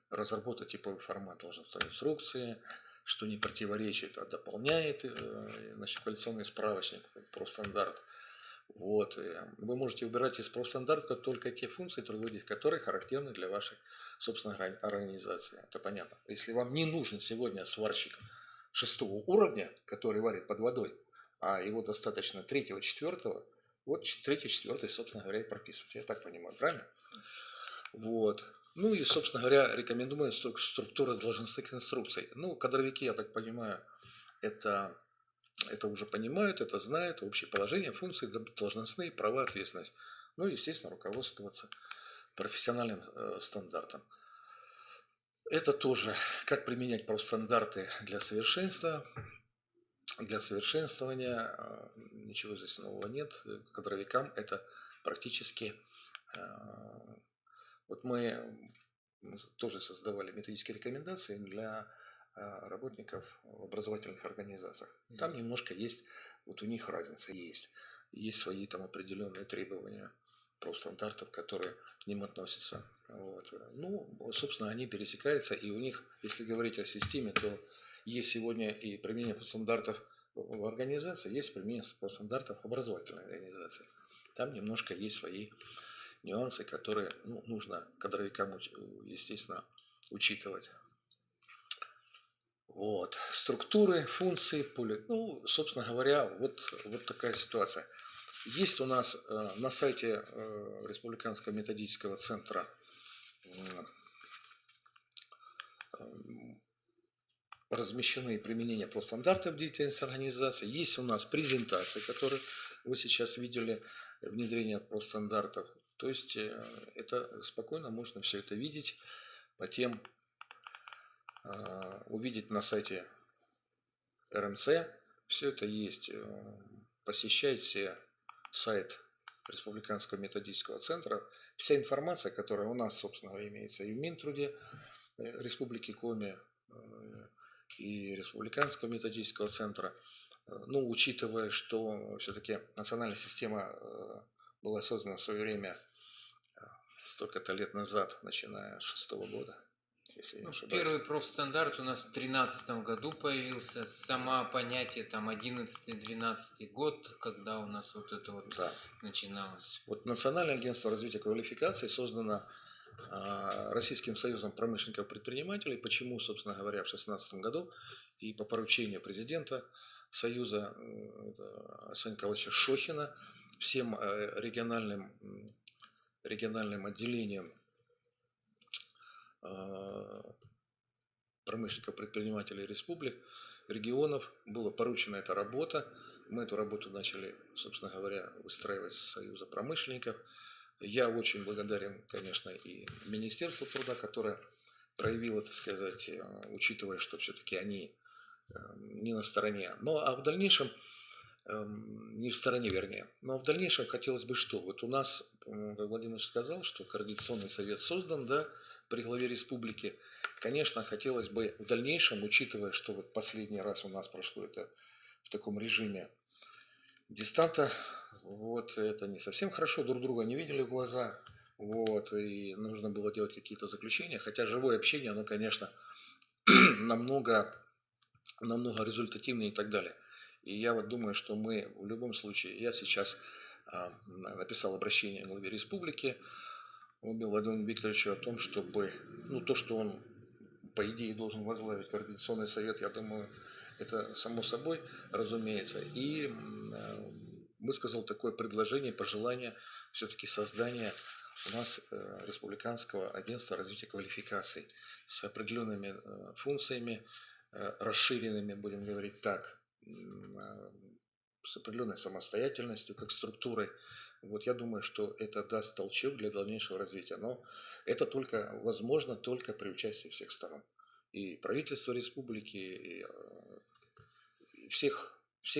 разработать типовой формат должен стать инструкции, что не противоречит, а дополняет значит, квалификационный справочник, профстандарт. Вот. Вы можете убирать из профстандарта только те функции трудовых, которые характерны для вашей собственной организации. Это понятно. Если вам не нужен сегодня сварщик 6-го уровня, который варит под водой, а его достаточно 3-го, 4-го, вот 3-й, 4-й, собственно говоря, и прописывать. Я так понимаю, правильно? Вот. Ну и, собственно говоря, рекомендуемая структура должностных инструкций. Ну, кадровики, я так понимаю, это, это уже понимают, это знают, общее положение, функции, должностные, права, ответственность. Ну и, естественно, руководствоваться профессиональным стандартом. Это тоже, как применять профстандарты для совершенствования. Ничего здесь нового нет. Кадровикам это практически... Вот мы тоже создавали методические рекомендации для работников в образовательных организациях. Там немножко есть, вот у них разница есть. Есть свои там определенные требования профстандартов, которые к ним относятся. Вот. Ну, собственно, они пересекаются, и у них, если говорить о системе, то есть сегодня и применение профстандартов в организации, есть применение профстандартов в образовательной организации. Там немножко есть свои нюансы, которые нужно кадровикам, естественно, учитывать. Вот. Структуры, функции, поля. Ну, собственно говоря, вот такая ситуация. Есть у нас на сайте Республиканского методического центра размещены применения профстандартов деятельности организации. Есть у нас презентации, которые вы сейчас видели, внедрение профстандартов. То есть это спокойно можно все это видеть, по тем увидеть на сайте РМЦ. Все это есть. Посещайте сайт Республиканского методического центра. Вся информация, которая у нас, собственно говоря, имеется и в Минтруде Республики Коми, и Республиканского методического центра. Ну, учитывая, что все-таки национальная система была создана в свое время столько-то лет назад, начиная с 2006 года, если я не ошибаюсь. Первый профстандарт у нас в 2013 году появился. Сама понятие там 11-12 год, когда у нас вот это вот начиналось. Вот Национальное агентство развития квалификации создано Российским союзом промышленников и предпринимателей. Почему, собственно говоря, в 2016 году и по поручению президента Союза Арсения Николаевича Шохина всем региональным отделениям промышленников, предпринимателей республик, регионов была поручена эта работа. Мы эту работу начали, собственно говоря, выстраивать с Союза промышленников. Я очень благодарен, конечно, и Министерству труда, которое проявило, так сказать, учитывая, что все-таки они не на стороне. Ну, а в дальнейшем, не в стороне, вернее. Но в дальнейшем хотелось бы что? Вот у нас, как Владимир сказал, что Координационный совет создан, да, при главе республики. Конечно, хотелось бы в дальнейшем, учитывая, что вот последний раз у нас прошло это в таком режиме дистанта, вот это не совсем хорошо, друг друга не видели в глаза, вот, и нужно было делать какие-то заключения, хотя живое общение, оно, конечно, намного результативнее и так далее. И я вот думаю, что мы в любом случае, я сейчас написал обращение главе республики Владимиру Викторовичу о том, чтобы, ну, то, что он, по идее, должен возглавить Координационный совет, я думаю, это само собой, разумеется. И высказал такое предложение, пожелание все-таки создания у нас Республиканского агентства развития квалификаций с определенными функциями, расширенными, будем говорить так, с определенной самостоятельностью, как структурой. Вот я думаю, что это даст толчок для дальнейшего развития. Но это только возможно только при участии всех сторон. И правительства республики, и всех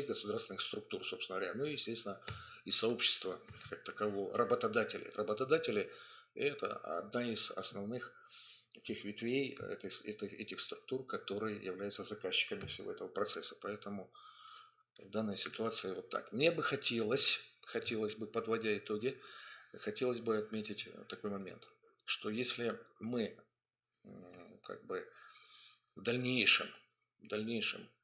государственных структур, собственно говоря. Ну и, естественно, и сообщества как такового, работодателей. Работодатели – это одна из основных тех ветвей этих структур, которые являются заказчиками всего этого процесса. Поэтому в данной ситуации вот так. Мне бы хотелось бы, подводя итоги, хотелось бы отметить такой момент, что если мы как бы в дальнейшем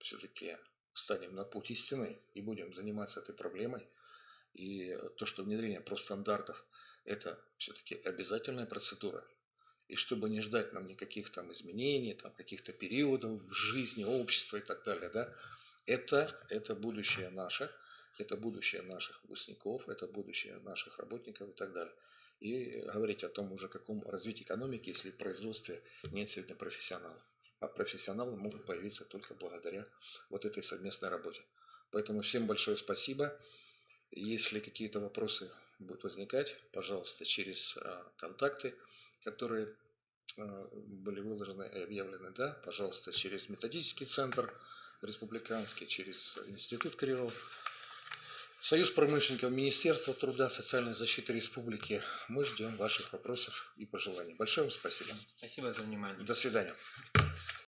все-таки станем на путь истины и будем заниматься этой проблемой, и то, что внедрение профстандартов – это все-таки обязательная процедура, и чтобы не ждать нам никаких там изменений, там каких-то периодов в жизни общества и так далее, да, это будущее наше, это будущее наших выпускников, это будущее наших работников и так далее. и говорить о том уже, каком развитии экономики, если в производстве нет сегодня профессионалов. А профессионалы могут появиться только благодаря вот этой совместной работе. Поэтому всем большое спасибо. Если какие-то вопросы будут возникать, пожалуйста, через контакты, которые были выложены и объявлены, да, пожалуйста, через методический центр республиканский, через Институт Крилов, Союз промышленников, Министерство труда, социальной защиты республики. Мы ждем ваших вопросов и пожеланий. Большое вам спасибо. Спасибо за внимание. До свидания.